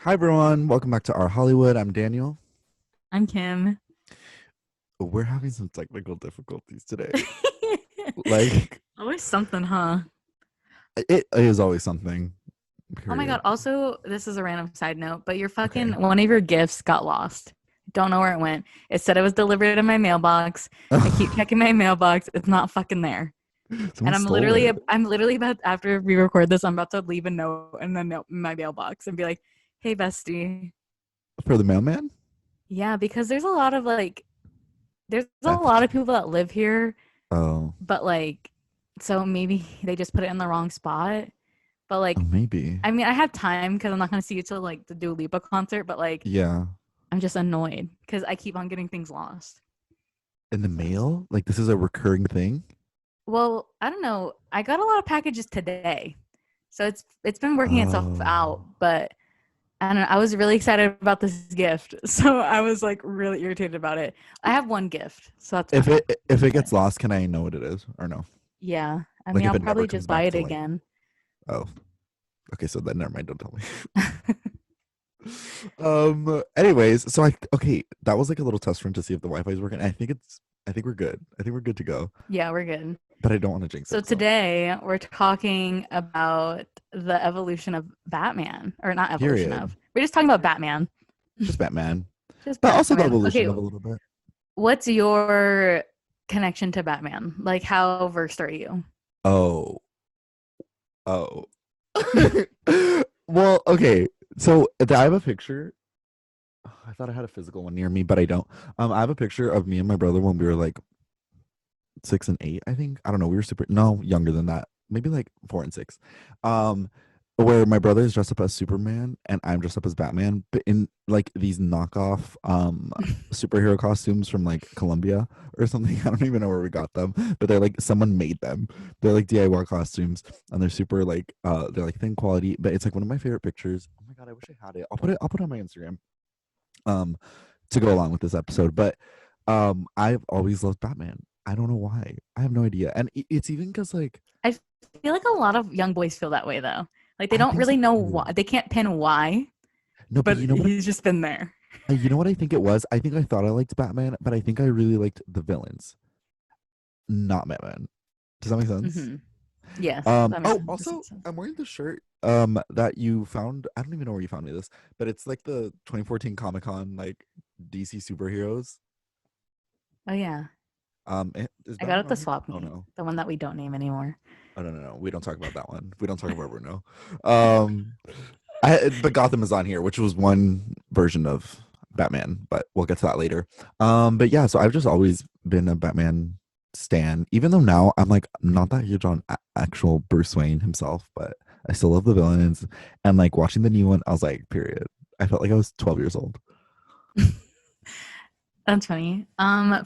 Hi everyone, welcome back to our Hollywood. I'm Daniel. I'm Kim. We're having some technical difficulties today. Like Always something, huh? it is always something. Oh my God. Period. Also, this is a random side note, but your Okay. fucking one of your gifts got lost. Don't know where it went. It said it was delivered in my mailbox. I keep checking my mailbox. It's not fucking there. And Someone stole it I'm literally about after we record this, I'm about to leave a note in the note in my mailbox and be like, "Hey, bestie." for the mailman. Yeah, because there's a lot Theft. of people that live here, Oh, but so maybe they just put it in the wrong spot. But oh, maybe. I mean, I have time because I'm not gonna see you till like the Dua Lipa concert. But Yeah. I'm just annoyed because I keep on getting things lost. In the So, mail? Like this is a recurring thing? well, I don't know. I got a lot of packages today, so it's been working itself out. Oh. But I don't know. I was really excited about this gift, so I was like really irritated about it. I have one gift, so that's If fine. it But gets lost, can I know what it is or no? yeah, I Like mean, if I'll it never probably comes just buy back it to like, again. oh, okay, so then never mind, don't tell me. Anyways, so okay, that was like a little test run to see if the Wi-Fi is working. I think we're good. I think we're good to go. Yeah, we're good. But I don't want to jinx So it, so today we're talking about the evolution of Batman, or not evolution period. of. We're just talking about Batman. Just Batman. Just But also the Batman. evolution Okay, of a little bit. what's your connection to Batman? Like, how versed are you? Oh. Oh. Well, okay. So I have a picture. I thought I had a physical one near me, but I don't. I have a picture of me and my brother when we were like 6 and 8, I think. I don't know. We were super no younger than that. Maybe like 4 and 6. Um, where my brother is dressed up as Superman and I'm dressed up as Batman, but in like these knockoff superhero costumes from like Colombia or something. I don't even know where we got them, but they're like someone made them. They're like DIY costumes and they're super like they're like thin quality, but it's like one of my favorite pictures. Oh my god, I wish I had it. I'll put it on my Instagram um to go along with this episode. But I've always loved Batman. I don't know why. I have no idea. And it's even because like I feel like a lot of young boys feel that way though. Like they I don't think so really know too. why. They can't pin why, No, but but he's just been there. you know what I think it was? I think I thought I liked Batman, but I think I really liked the villains, not Batman. Does that make sense? Mm-hmm. Yes, that makes Oh, 100% also sense. I'm wearing the shirt that you found. I don't even know where you found me this, but it's like the 2014 Comic-Con like DC superheroes. Oh yeah, Is I got Batman it the on here? swap Oh meet, no. the one that we don't name anymore. Oh no, no, no. We don't talk about that one. We don't talk about Bruno. Um but Gotham is on here, which was one version of Batman, but we'll get to that later. But yeah, so I've just always been a Batman stan, even though now I'm like not that huge on actual Bruce Wayne himself, but I still love the villains. And like watching the new one, I was like, period. I felt like I was 12 years old. That's funny.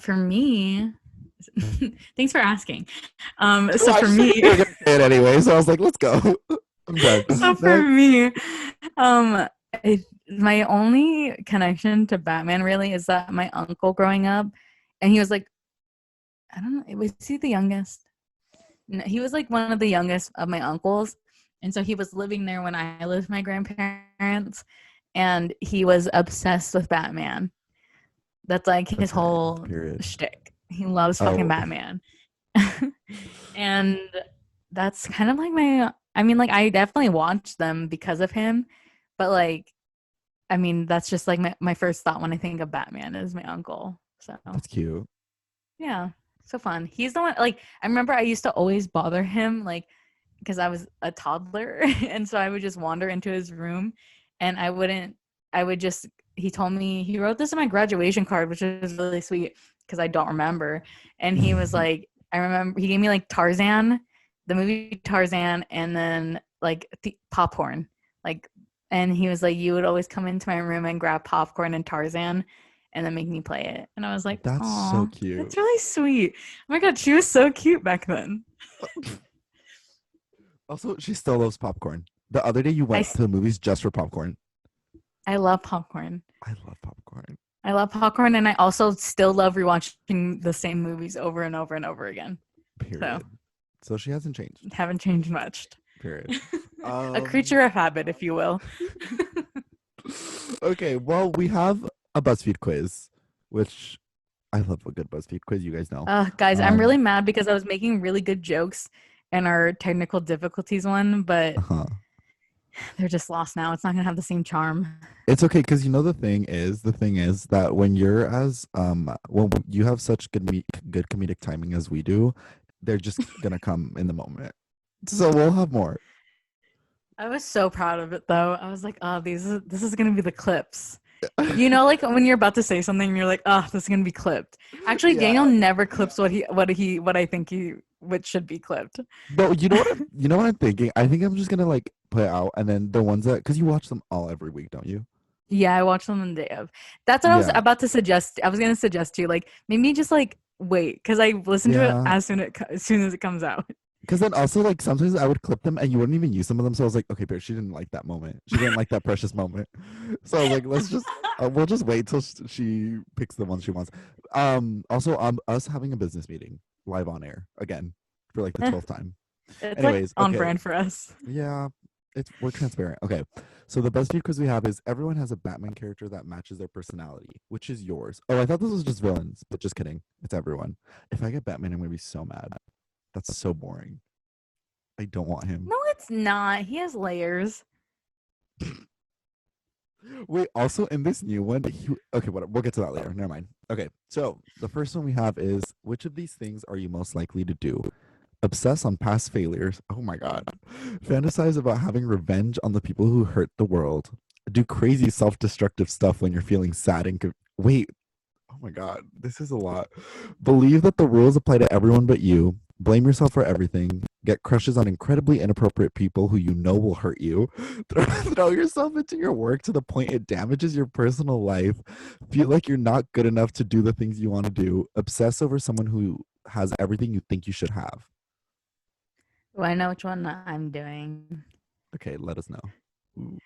For me, thanks for asking. Well, So I for just figured me, you were gonna say it anyway, so I was like, let's go. I'm done. so for Next. me, um, my only connection to Batman really is that my uncle growing up, and he was like, I don't know, was he the youngest? No, he was like one of the youngest of my uncles, and so he was living there when I lived with my grandparents, and he was obsessed with Batman. That's like his Okay, whole period. shtick. He loves fucking Oh, Batman. And that's kind of like I mean, like I definitely watched them because of him, but I mean, that's just like my first thought when I think of Batman is my uncle. So that's cute. yeah, so fun. He's the one, like, I remember I used to always bother him, like, because I was a toddler. And so I would just wander into his room and I would just, he told me, he wrote this in my graduation card, which is really sweet because I don't remember. And he was like, I remember he gave me like Tarzan, the movie Tarzan, and then like popcorn. Like, and he was like, you would always come into my room and grab popcorn and Tarzan and then make me play it. And I was like, That's so "Aw, cute. that's really sweet." Oh my god, she was so cute back then. Also, she still loves popcorn. The other day you I went to the movies just for popcorn. I love popcorn. I love popcorn. I love popcorn, and I also still love rewatching the same movies over and over and over again. So Period. So she hasn't changed. haven't changed much. Period. A Um creature of habit, if you will. Okay, well, we have a BuzzFeed quiz, which I love a good BuzzFeed quiz. You guys know. Guys, I'm really Um, mad because I was making really good jokes in our technical difficulties one, but uh-huh. they're just lost now. It's not gonna have the same charm. It's okay because you know the thing is that when you're as when you have such good comedic timing as we do, they're just gonna come in the moment. So we'll have more. I was so proud of it though. I was like, oh, this is gonna be the clips. You know, like when you're about to say something and you're like, oh, this is gonna be clipped. Actually, Daniel Yeah. never clips what I think what should be clipped. But you know what I'm thinking? I think I'm just gonna like put it out and then the ones that because you watch them all every week, don't you? Yeah, I watched them on the day of. That's what I was Yeah. about to suggest. I was gonna suggest to you, like maybe just like wait, because I listen to it Yeah. as soon as it comes out. Because then also like sometimes I would clip them and you wouldn't even use some of them. So I was like, okay, but she didn't like that moment. She didn't like that precious moment. So I was like, let's just we'll just wait till she picks the ones she wants. Also, us having a business meeting live on air again for like the 12th time. It's like Anyways, on okay, brand for us. yeah, we're transparent. Okay, so the best quiz we have is everyone has a Batman character that matches their personality. Which is yours? Oh, I thought this was just villains, but just kidding. It's everyone. If I get Batman, I'm gonna be so mad. That's so boring. I don't want him. No, it's not. He has layers. Wait, also in this new one, okay, whatever. We'll get to that later. Never mind. Okay, so the first one we have is which of these things are you most likely to do? Obsess on past failures. Oh my God. Fantasize about having revenge on the people who hurt the world. Do crazy self destructive stuff when you're feeling sad and. Wait, oh my God, this is a lot. Believe that the rules apply to everyone but you. Blame yourself for everything. Get crushes on incredibly inappropriate people who you know will hurt you. Throw yourself into your work to the point it damages your personal life. Feel like you're not good enough to do the things you want to do. Obsess over someone who has everything you think you should have. Do I know which one I'm doing? Okay, let us know.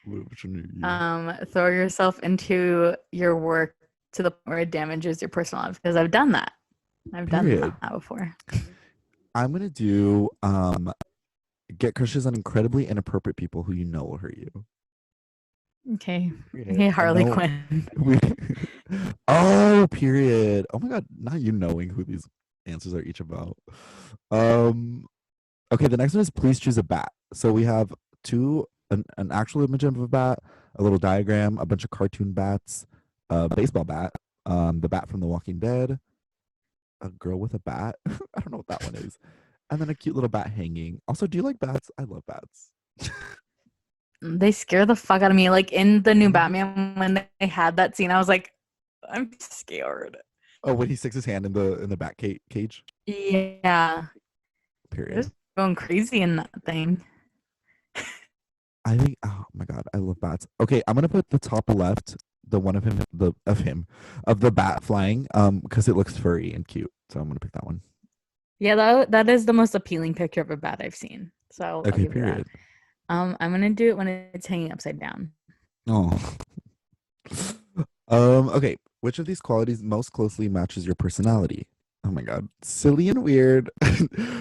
Which one are you? Throw yourself into your work to the point where it damages your personal life because I've done that. I've done Period. that before. I'm gonna do get crushes on incredibly inappropriate people who you know will hurt you. Okay. Period. Okay, And Harley no, Quinn. we, oh, period. Oh my God, not you knowing who these answers are each about. Um, okay, the next one is please choose a bat. So we have an actual image of a bat, a little diagram, a bunch of cartoon bats, a baseball bat, the bat from The Walking Dead, a girl with a bat. I don't know what that one is. And then a cute little bat hanging. Also, do you like bats? I love bats. They scare the fuck out of me. Like in the new Really? Batman when they had that scene, I was like, I'm scared. Oh, when he sticks his hand in the bat cage. Yeah. They're Period. just going crazy in that thing. I think. Oh my God, I love bats. Okay, I'm gonna put the top left, the one of him, of the bat flying, because it looks furry and cute. So I'm gonna pick that one. Yeah, that is the most appealing picture of a bat I've seen. So I'll Okay, give you that. period. I'm gonna do it when it's hanging upside down. Oh. Okay. Which of these qualities most closely matches your personality? Oh my God. Silly and weird,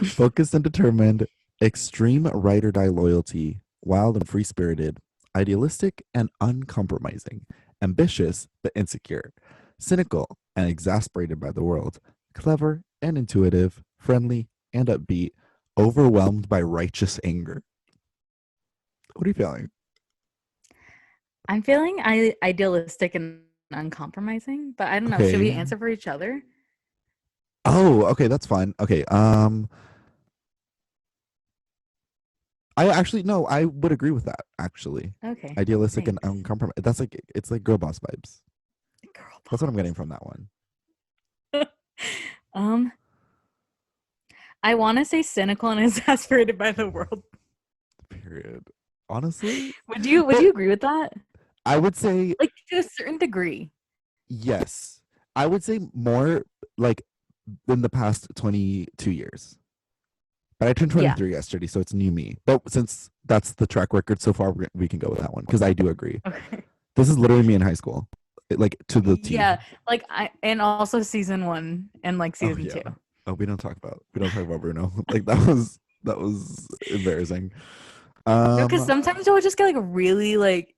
focused and determined, extreme ride or die loyalty, wild and free spirited, idealistic and uncompromising, ambitious but insecure, cynical and exasperated by the world, clever and intuitive, friendly and upbeat, overwhelmed by righteous anger. What are you feeling? I'm feeling idealistic and uncompromising, but I don't know. Should we Okay. answer for each other? Oh, okay, that's fine. Okay. I actually no, I would agree with that actually. Okay, Idealistic and thanks. uncompromised. That's like it's like girl boss vibes. Girl That's what I'm getting boss. from that one. um, I want to say cynical and exasperated by the world. Period. Honestly, Would but you agree with that? I would say Like to a certain degree. yes. I would say more like in the past 22 years. But I turned Yeah. 23 yesterday, so it's new me. But since that's the track record so far, we can go with that one because I do agree. Okay. This is literally me in high school, like to the T. Yeah, like I and also season 1 and like Oh season yeah. 2. Oh, we don't talk about Bruno. Like that was embarrassing. No, because Um sometimes you'll just get like really like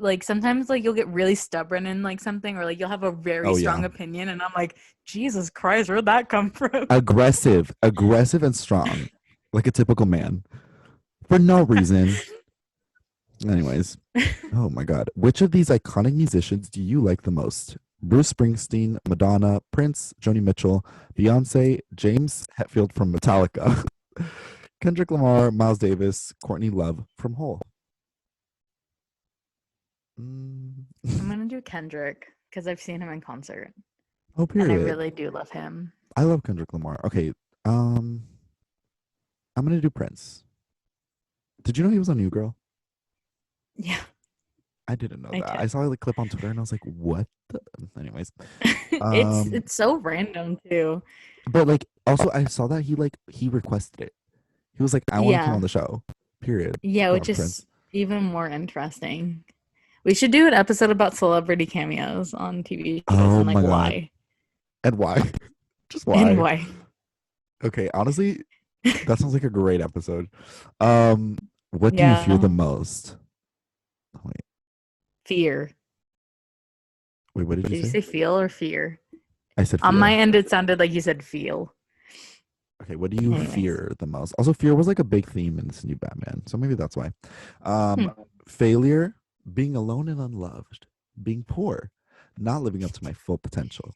like sometimes like you'll get really stubborn in like something, or like you'll have a very Oh strong yeah. opinion, and I'm like, Jesus Christ, where'd that come from? Aggressive, aggressive and strong, like a typical man, for no reason. Anyways, oh my God. Which of these iconic musicians do you like the most? Bruce Springsteen, Madonna, Prince, Joni Mitchell, Beyonce, James Hetfield from Metallica, Kendrick Lamar, Miles Davis, Courtney Love from Hole. Mm. I'm gonna do Kendrick because I've seen him in concert Oh, and I period. really do love him. I love Kendrick Lamar. Okay, um, I'm gonna do Prince. Did you know he was on New Girl? Yeah, I didn't know I that. I did. saw a clip on Twitter and I was like, what the? Anyways, it's um, it's so random too. but like also I saw that he requested it. He was like, I want to come Yeah, on the show. Period. yeah, which God, is Prince. even more interesting. We should do an episode about celebrity cameos on TV shows Oh and like my God. why And why? Just and why? why. Okay, honestly, that sounds like a great episode. Um, what do you fear the Yeah, most? Oh, fear. wait, what did you Did you say? say feel or fear? I said On my feel. end, it sounded like you said feel. Okay, what do you Anyways, fear the most? Also, fear was like a big theme in this new Batman, so maybe that's why. hmm. Failure, being alone and unloved, being poor, not living up to my full potential,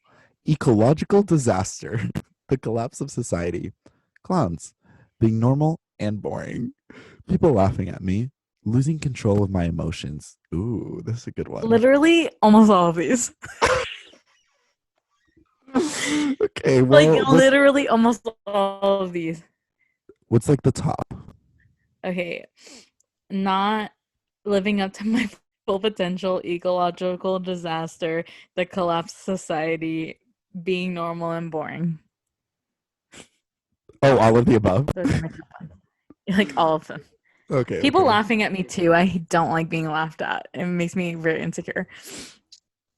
ecological disaster, the collapse of society, clowns, being normal and boring, people laughing at me, losing control of my emotions. Ooh, this is a good one. Literally almost all of these. Okay, Like well, literally almost all of these. what's like the top? Okay, not living up to my full potential, ecological disaster, the collapsed society, being normal and boring. Oh, all of the above. Those are my top ones. Like all of them. Okay, People okay. laughing at me too. I don't like being laughed at. It makes me very insecure.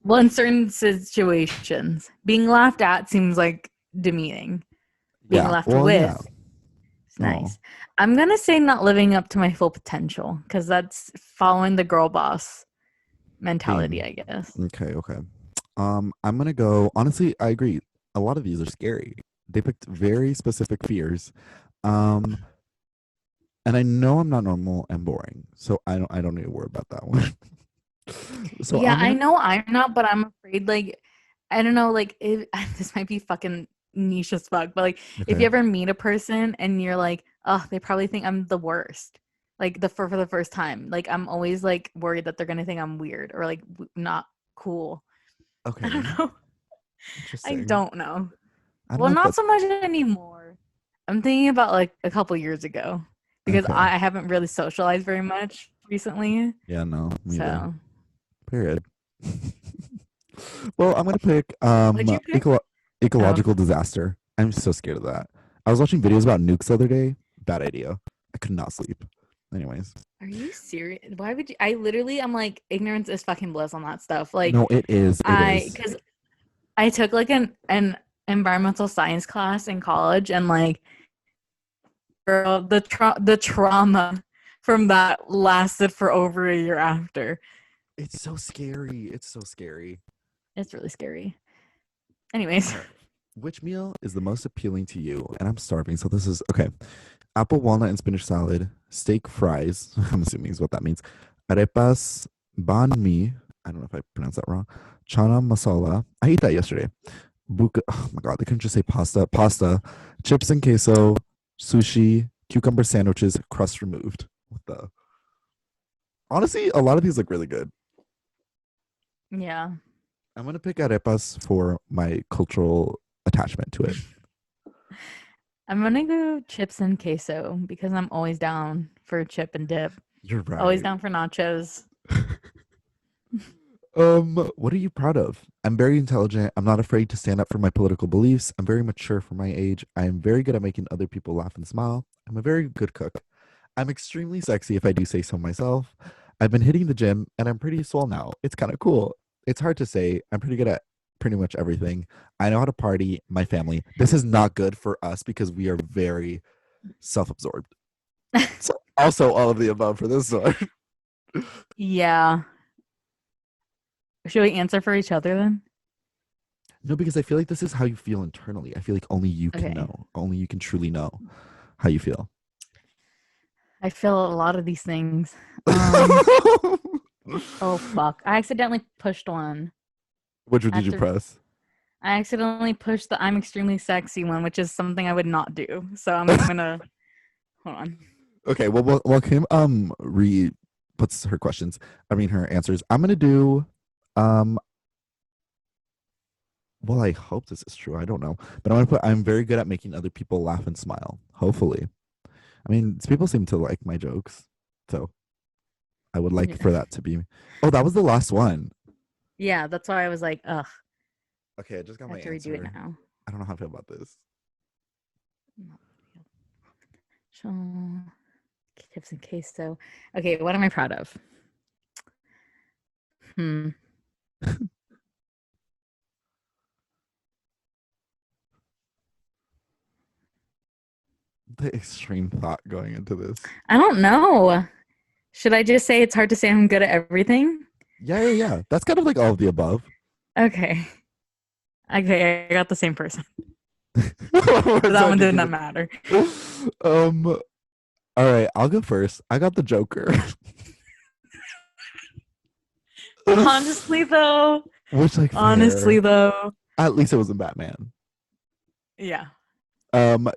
Well, in certain situations, being laughed at seems like demeaning. Being Yeah. laughed Well, yeah. with, it's Oh. nice. I'm gonna say not living up to my full potential because that's following the girl boss mentality, Theme. I guess. Okay, okay. I'm gonna go. Honestly, I agree. A lot of these are scary. They picked very specific fears. Um, and I know I'm not normal and boring, so I don't need to worry about that one. So Yeah, I'm I gonna know I'm not, but I'm afraid like I don't know, like this might be fucking niche as fuck, but like if you okay. ever meet a person and you're like, oh, they probably think I'm the worst. Like for the first time. Like I'm always like worried that they're gonna think I'm weird or like not cool. I Okay. don't know. I Interesting. don't know. I don't Well, know if not that's so much anymore. I'm thinking about like a couple years ago because okay. I haven't really socialized very much recently. Yeah, no, me either. So, Period. Well, I'm gonna pick what'd you pick? Oh, ecological disaster. I'm so scared of that. I was watching videos about nukes the other day. Bad idea. I could not sleep. Anyways, are you serious? Why would you? I literally, I'm like, ignorance is fucking bliss on that stuff. Like, no, it is. It is. because I took like an environmental science class in college, and like, girl, the trauma from that lasted for over a year after. It's so scary. It's so scary. It's really scary. Anyways, All right. Which meal is the most appealing to you? And I'm starving, so this is okay. Apple, walnut, and spinach salad, steak fries. I'm assuming is what that means. Arepas, banh mi. I don't know if I pronounced that wrong. Chana masala. I ate that yesterday. Buka. Oh my god, they couldn't just say pasta. Pasta, chips and queso, sushi, cucumber sandwiches, crust removed. What the? Honestly, a lot of these look really good. yeah. I'm gonna pick arepas for my cultural attachment to it. I'm gonna go chips and queso because I'm always down for chip and dip. You're Always right. down for nachos. What are you proud of? I'm very intelligent. I'm not afraid to stand up for my political beliefs. I'm very mature for my age. I am very good at making other people laugh and smile. I'm a very good cook. I'm extremely sexy if I do say so myself. I've been hitting the gym and I'm pretty swole now. It's kind of cool. It's hard to say. I'm pretty good at pretty much everything. I know how to party, my family. This is not good for us because we are very self-absorbed. So also all of the above for this one. Yeah. Should we answer for each other then? No, because I feel like this is how you feel internally. I feel like only you can Okay. know. Only you can truly know how you feel. I feel a lot of these things. Oh fuck. I accidentally pushed one. Which one I did have you to press? I accidentally pushed the I'm extremely sexy one, which is something I would not do. So I'm gonna hold on. Okay, well, while Kim re puts her questions, I mean her answers. I'm gonna do um. Well, I hope this is true. I don't know, but I'm gonna put. I'm very good at making other people laugh and smile. Hopefully, I mean, people seem to like my jokes, so I would like Yeah. for that to be. Oh, that was the last one. Yeah, that's why I was like, ugh, Okay, I just got I my have to redo it answer. now. I don't know how I feel about this. So tips in case so. Okay, what am I proud of? Hmm. The extreme thought going into this. I don't know. Should I just say it's hard to say I'm good at everything? Yeah, yeah, yeah. That's kind of like all of the above. Okay. Okay, I got the same person. So that So one did did you not look? matter. Um. All right, I'll go first. I got the Joker. Honestly though, Which like honestly fair. though, At least it wasn't Batman. yeah.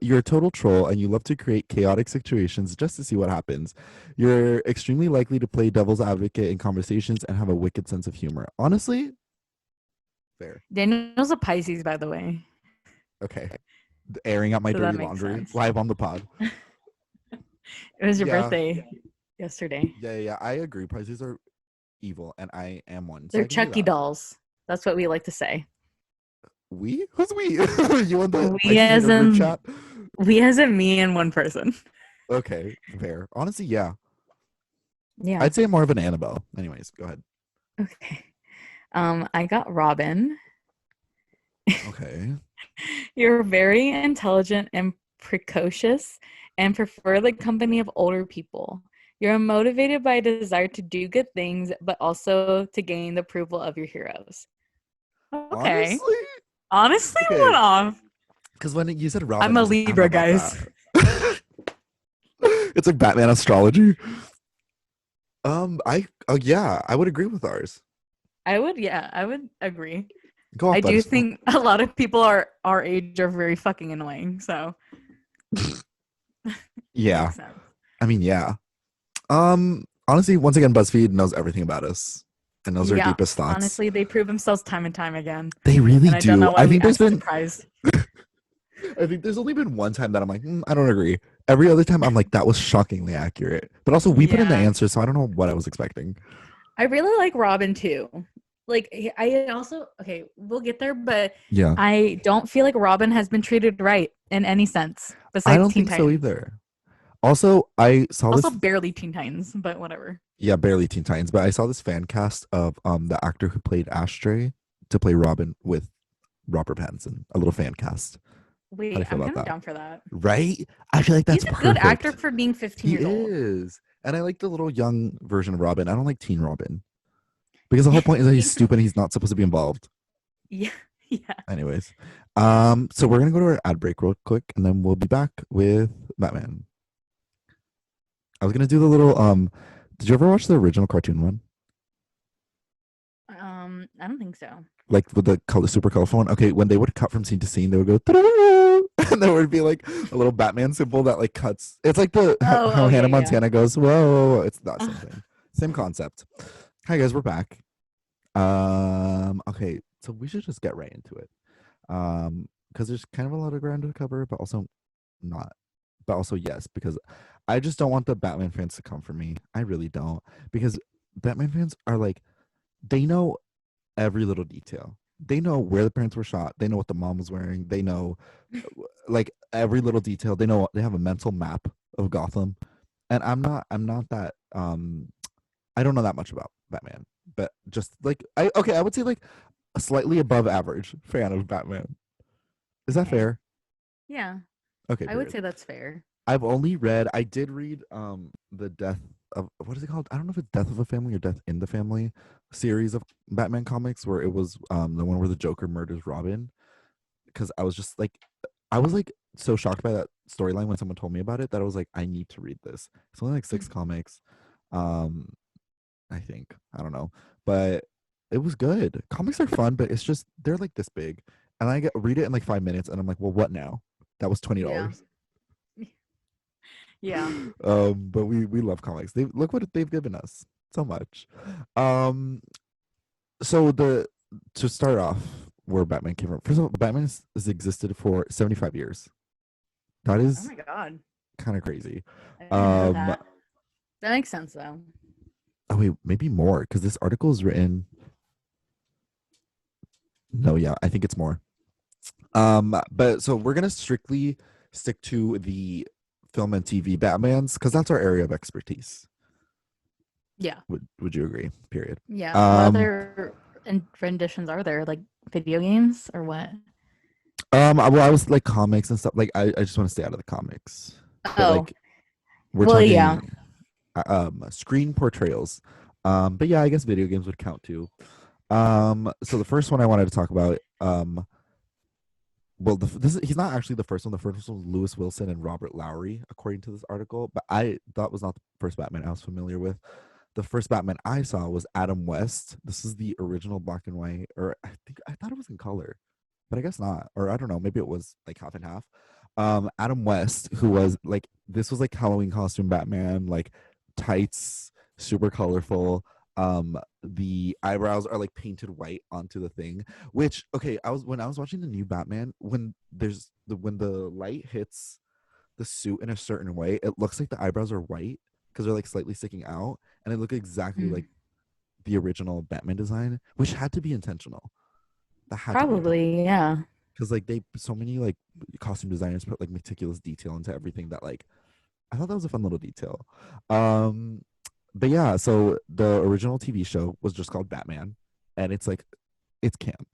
You're a total troll and you love to create chaotic situations just to see what happens. You're extremely likely to play devil's advocate in conversations and have a wicked sense of humor. Honestly, fair. Daniel's a Pisces, by the way. Okay. Airing out my So that dirty makes laundry sense. live on the pod. It was your Yeah. birthday yesterday. Yeah, yeah, yeah. I agree. Pisces are evil and I am one. So They're I can see Chucky that. dolls. That's what we like to say. We? Who's we? You and the We Pisces in as a group in chat? we as in me and one person. Okay, fair. Honestly, yeah. Yeah. I'd say more of an Annabelle. Anyways, go ahead. Okay. I got Robin. Okay. You're very intelligent and precocious and prefer the company of older people. You're motivated by a desire to do good things, but also to gain the approval of your heroes. Okay. Honestly, Honestly, okay. went off. Because when you said Robin, I'm I a was like, I don't know Libra, about guys. that. It's like Batman astrology. I oh yeah, I would agree with ours. I would agree. Go I off, do Butters. think a lot of people our age are very fucking annoying, so Yeah, makes sense. I mean, yeah. Honestly, once again, BuzzFeed knows everything about us and knows our Yeah, deepest thoughts. honestly, they prove themselves time and time again, They really and I don't do. know why we act surprised. I think there's only been one time that I'm like, I don't agree. Every other time I'm like, that was shockingly accurate. But also, we put in the Yeah, answer, so I don't know what I was expecting. I really like Robin too. Like I also okay, we'll get there, but Yeah, I don't feel like Robin has been treated right in any sense I besides don't Teen think so Titans. either. Also, I saw Also, this. barely Teen Titans, but whatever. Yeah, barely Teen Titans, but I saw this fan cast of the actor who played Ashtray to play Robin with Robert Pattinson. A little fan cast. How do Wait, you feel I'm about kind of that? down for that. Right? I feel like that's He's a good actor perfect. for being 15 He years old. is. And I like the little young version of Robin. I don't like teen Robin. Because the whole point is that he's stupid and he's not supposed to be involved. Yeah, yeah. Anyways. So we're gonna go to our ad break real quick and then we'll be back with Batman. I was gonna do the little did you ever watch the original cartoon one? I don't think so. Like with the color super colorful one. Okay, when they would cut from scene to scene, they would go "Ta-da!" and there would be like a little Batman symbol that like cuts. It's like the Oh, how yeah, Hannah yeah. Montana goes, whoa, it's that same Ugh. thing. Same concept. Hi guys, we're back. Okay, so we should just get right into it. Because there's kind of a lot of ground to cover, but also not. But also yes, because I just don't want the Batman fans to come for me. I really don't. Because Batman fans are like, they know every little detail. They know where the parents were shot. They know what the mom was wearing. They know like every little detail. They know they have a mental map of Gotham. And I'm not that I don't know that much about Batman. But just like I would say like a slightly above average fan of Batman. Is that Okay. fair? Yeah, Okay, I would period. say that's fair. I did read the death of what is it called? I don't know if it's Death of a Family or Death in the Family series of Batman comics where it was the one where the Joker murders Robin. Because I was just like, I was like so shocked by that storyline when someone told me about it that I was like, I need to read this. It's only like 6 comics, um, I think. I don't know, but it was good. Comics are fun, but it's just they're like this big, and read it in like 5 minutes, and I'm like, well, what now? That was Yeah. $20. Yeah. But we love comics. They look what they've given us so much. Um, so the to start off where Batman came from. First of all, Batman has existed for 75 years. That Oh is my god. kind of crazy. I didn't know Um, that. That makes sense though. oh wait, maybe more because this article is written. No, yeah, I think it's more. But so we're gonna strictly stick to the film and TV Batmans because that's our area of expertise. Yeah. Would you agree? Period. Yeah. What Um, other renditions are there? Like video games or what? well, I was like comics and stuff. Like, I just want to stay out of the comics, but Oh, like we're well, yeah. talking screen portrayals. But yeah, I guess video games would count too. So the first one I wanted to talk about, well, he's not actually the first one. The first one was Lewis Wilson and Robert Lowry, according to this article. But that was not the first Batman I was familiar with. The first Batman I saw was Adam West. This is the original black and white, or I thought it was in color, but I guess not. Or I don't know, maybe it was like half and half. Adam West, who was like this was like Halloween costume Batman, like tights, super colorful. The eyebrows are like painted white onto the thing. Which okay, when I was watching the new Batman, when the light hits the suit in a certain way, it looks like the eyebrows are white because they're like slightly sticking out, and they look exactly Mm, like the original Batman design, which had to be intentional. That had to be intentional probably, yeah. because like they so many like costume designers put like meticulous detail into everything that like I thought that was a fun little detail. Um, but yeah, so the original TV show was just called Batman, and it's like it's camp.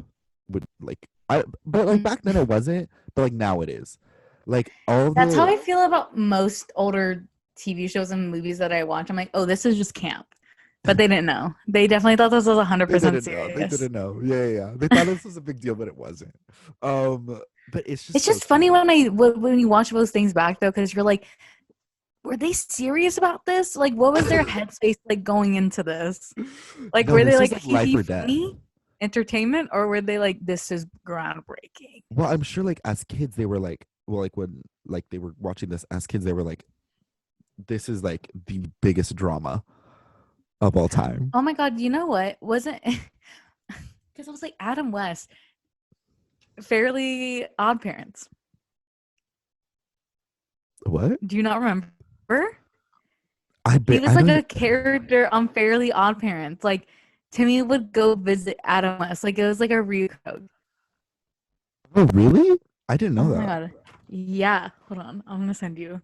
With like but like Mm. back then it wasn't, but like now it is. Like all That's how the I feel about most older TV shows and movies that I watch. I'm like, oh, this is just camp. But they didn't know. They definitely thought this was they 100% didn't know. They serious. didn't know. Yeah. They thought this was a big deal, but it wasn't. But it's just It's so just funny cute. when you watch those things back though, because you're like, were they serious about this? Like, what was their headspace like going into this? Like, No, were they this was like like hee life hee or death. funny entertainment, or were they like, this is groundbreaking? Well, I'm sure like as kids they were like, well, like when like they were watching this as kids, they were like, this is like the biggest drama of all time. Oh my god, you know what? Wasn't because I was like Adam West, Fairly Odd Parents. What? Do you not remember? I He bet was I like don't. a character on Fairly Odd Parents. Like Timmy would go visit Adam West. Like it was like a recode. Oh, really? I didn't Oh know my that. god. Yeah. Hold on. I'm gonna send you.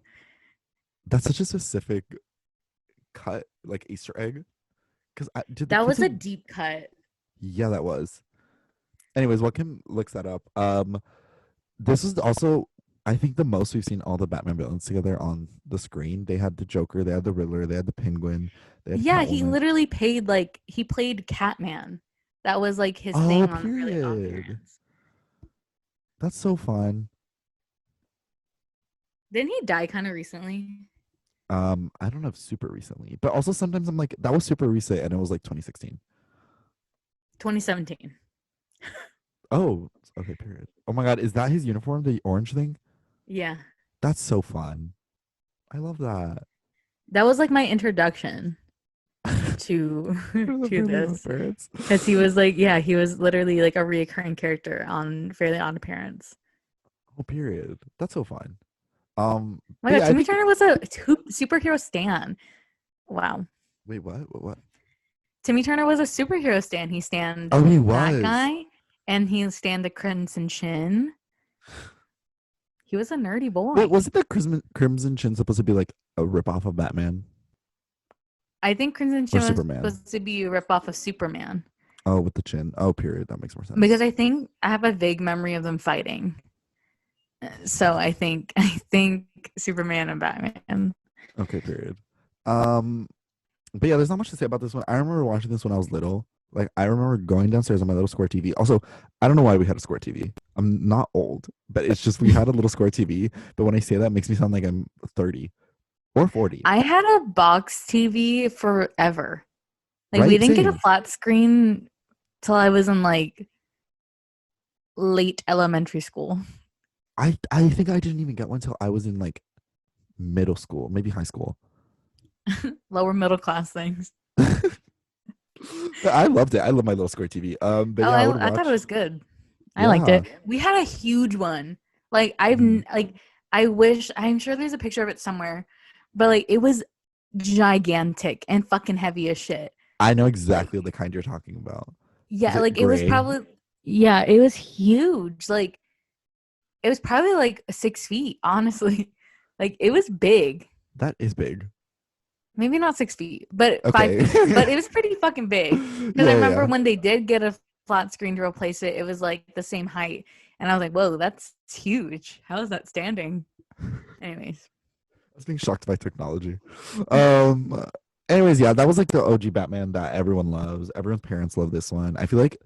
That's such a specific cut, like Easter egg. Because did the That kids? was a deep cut. Yeah, that was. Anyways, while Kim looks that up, this is also I think the most we've seen all the Batman villains together on the screen. They had the Joker, they had the Riddler, they had the Penguin, they had Yeah, he Catwoman. literally he played Catman. That was like his Oh, thing on Fairly Odd period. Parents. That's so fun. Didn't he die kind of recently? I don't know if super recently, but also sometimes I'm like, that was super recent and it was like 2016. 2017. Oh, okay, period. Oh my god, is that his uniform, the orange thing? Yeah. That's so fun. I love that. That was like my introduction to For the to Fairly Odd this Parents. because he was like, yeah, he was literally like a reoccurring character on Fairly Odd Parents. Oh, period. That's so fun. Oh my But god, yeah, I Timmy think. Turner was a superhero stan. Wow. Wait, what? Timmy Turner was a superhero stan. He stand Oh, he that was. guy and he stand the Crimson Chin. He was a nerdy Wait, boy. wasn't the Crimson Chin supposed to be like a ripoff of Batman I think Crimson or Chin was Superman? supposed to be a ripoff of Superman Oh, with the chin. Oh, period. That makes more because sense. I think I have a vague memory of them fighting. So I think Superman and Batman. Okay, period. Um, But yeah, there's not much to say about this one. I remember watching this when I was little. Like I remember going downstairs on my little square TV. Also, I don't know why we had a square TV. I'm not old, but it's just we had a little square TV. But when I say that, it makes me sound like I'm 30 or 40. I had a box TV forever. Like we Right? didn't get a Same. flat screen till I was in like late elementary school. I think I didn't even get one until I was in like middle school, maybe high school. Lower middle class things. But I loved it. I love my little square TV. But Oh, yeah, I would I thought it watch. was good. I liked Yeah. it. We had a huge one. Like Mhm. like I wish I'm sure there's a picture of it somewhere, but like it was gigantic and fucking heavy as shit. I know Like exactly the kind you're talking about. Is yeah, it like it was gray? probably yeah, it was huge. Like it was probably like 6 feet, honestly. Like it was big. That is big. Maybe not 6 feet, but five Okay. feet. But it was pretty fucking big. Because I Yeah, remember yeah. when they did get a flat screen to replace it, it was like the same height. And I was like, whoa, that's huge. How is that standing? Anyways. I was being shocked by technology. Um. Anyways, yeah, that was like the OG Batman that everyone loves. Everyone's parents love this one. I feel like,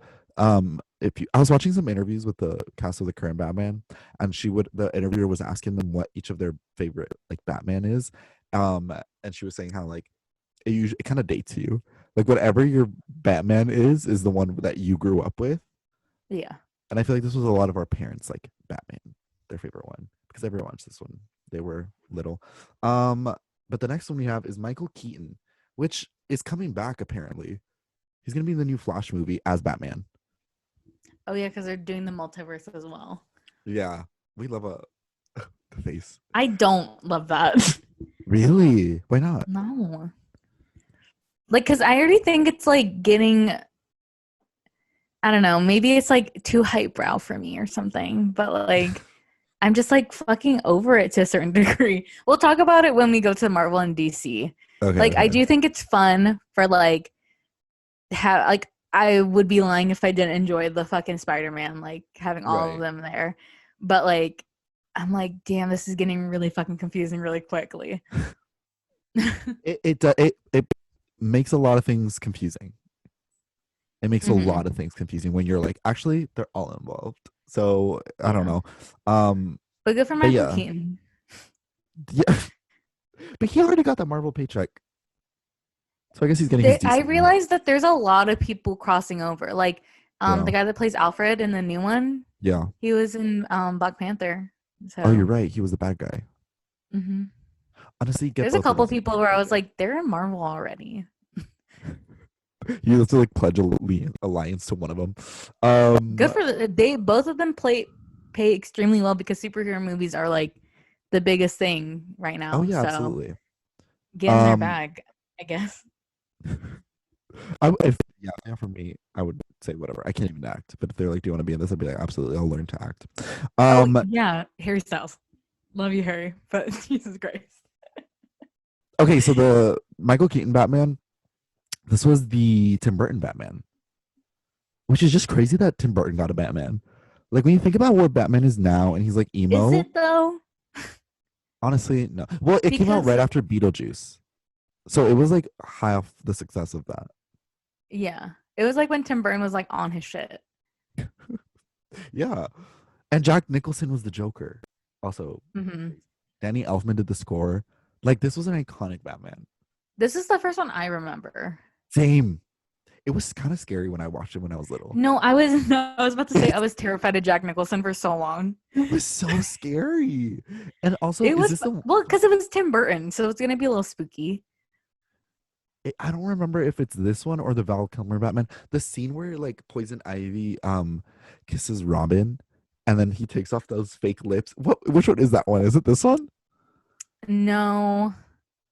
if you, I was watching some interviews with the cast of the current Batman, and the interviewer was asking them what each of their favorite like Batman is, and she was saying how like it kind of dates you, like whatever your Batman is the one that you grew up with, Yeah. and I feel like this was a lot of our parents like Batman, their favorite one because everyone watched this one. They were little. Um, but the next one we have is Michael Keaton, which is coming back apparently. He's gonna be in the new Flash movie as Batman. Oh, yeah, because they're doing the multiverse as well. Yeah, we love a the face. I don't love that. Really? Why not? No. Like, because I already think it's like getting, I don't know, maybe it's like too highbrow for me or something. But like, I'm just like fucking over it to a certain degree. We'll talk about it when we go to Marvel and DC. Okay, Like, I okay. do think it's fun for like, like, I would be lying if I didn't enjoy the fucking Spider-Man, like having all of Right. them there. But like, I'm like, damn, this is getting really fucking confusing really quickly. It makes a lot of things confusing. It makes a Hmm. lot of things confusing when you're like, actually, they're all involved. So I don't Yeah. know. Um, But good for but Michael yeah, Keaton. yeah. But he already got that Marvel paycheck, so I guess he's getting his I DC now. realized that there's a lot of people crossing over. Like, Yeah, the guy that plays Alfred in the new one, yeah. he was in Black Panther. Oh, you're So, right. He was the bad guy. hmm Honestly, get there's a both of couple those. people where I was like, they're in Marvel already. You have to like pledge alliance to one of them. Good for they both of them pay extremely well because superhero movies are like the biggest thing right Oh now. yeah, So absolutely. get in their Um, bag, I guess. if yeah, for me, I would say whatever. I can't even act, but if they're like, "Do you want to be in this?" I'd be like, "Absolutely, I'll learn to act." Oh Um, yeah, Harry Styles. Love you, Harry, but Jesus Christ. okay, so the Michael Keaton Batman, this was the Tim Burton Batman, which is just crazy that Tim Burton got a Batman. Like when you think about where Batman is now, and he's like Is emo. it though? Honestly, no. Well, it came out Because right after Beetlejuice, so it was like high off the success of that. yeah, it was like when Tim Burton was like on his shit. Yeah, and Jack Nicholson was the Joker. Also, Hmm. Danny Elfman did the score. Like this was an iconic Batman. This is the first one I remember. Same. It was kind of scary when I watched it when I was little. No, I was no, I was about to say I was terrified of Jack Nicholson for so long. It was so scary. And also, It is was this the? well because it was Tim Burton, so it's gonna be a little spooky. I don't remember if it's this one or the Val Kilmer Batman. The scene where like Poison Ivy kisses Robin, and then he takes off those fake lips. What? Which one is that one? Is it this one? No,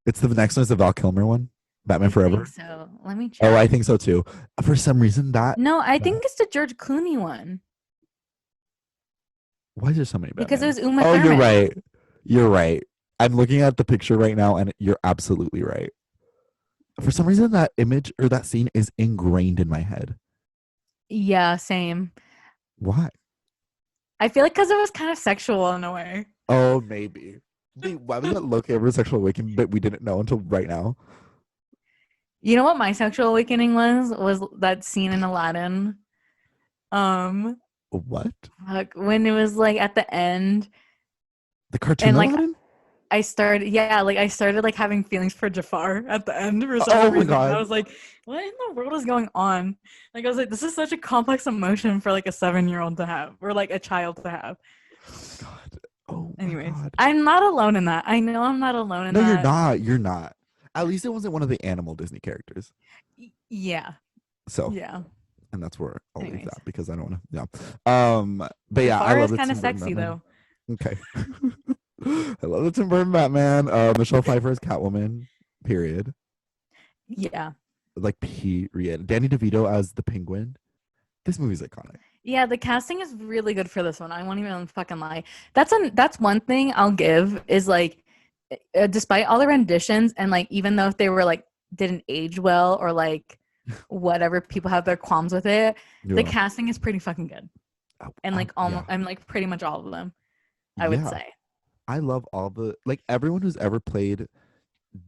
It's the next one. Is the Val Kilmer one? Batman I think Forever. so. Let me Oh, I check. think so too. For some reason, No, I that think it's the George Clooney one why is there so many because it Batmans? was Uma Oh, you're Thurman. right. You're right. I'm looking at the picture right now, and you're absolutely right. For some reason, that image or that scene is ingrained in my head. Yeah, same. Why? I feel like because it was kind of sexual in a way. Oh, maybe. Wait, why was that low camera sexual awakening that we didn't know until right now? You know what my sexual awakening was? Was that scene in Aladdin. Um, What? when it was like at the end, The cartoon and like Aladdin? I started like having feelings for Jafar at the end for some Oh my reason. And I god. was like, what in the world is going on? Like I was like, this is such a complex emotion for like a 7-year-old to have, or like a child to have. Oh my god. Oh my Anyways, god. I'm not alone in that. I know I'm not alone in No, you're that. not. You're not. At least it wasn't one of the animal Disney characters. Yeah. So, Yeah. and that's where I'll leave Anyways, that because I don't want to. Yeah. But yeah, I Jafar love is the kind of Tim Burton sexy Batman. though. Okay. I love the Tim Burton Batman. Michelle Pfeiffer is Catwoman. Period. Yeah. Like period. Danny DeVito as the Penguin. This movie's iconic. Yeah, the casting is really good for this one. I won't even fucking lie. That's one thing I'll give is like, despite all the renditions and like even though if they were like didn't age well or like whatever people have their qualms with it, the Yeah. casting is pretty fucking good. And like almost, Yeah. I'm like pretty much all of them, I would Yeah. say. I love all the like everyone who's ever played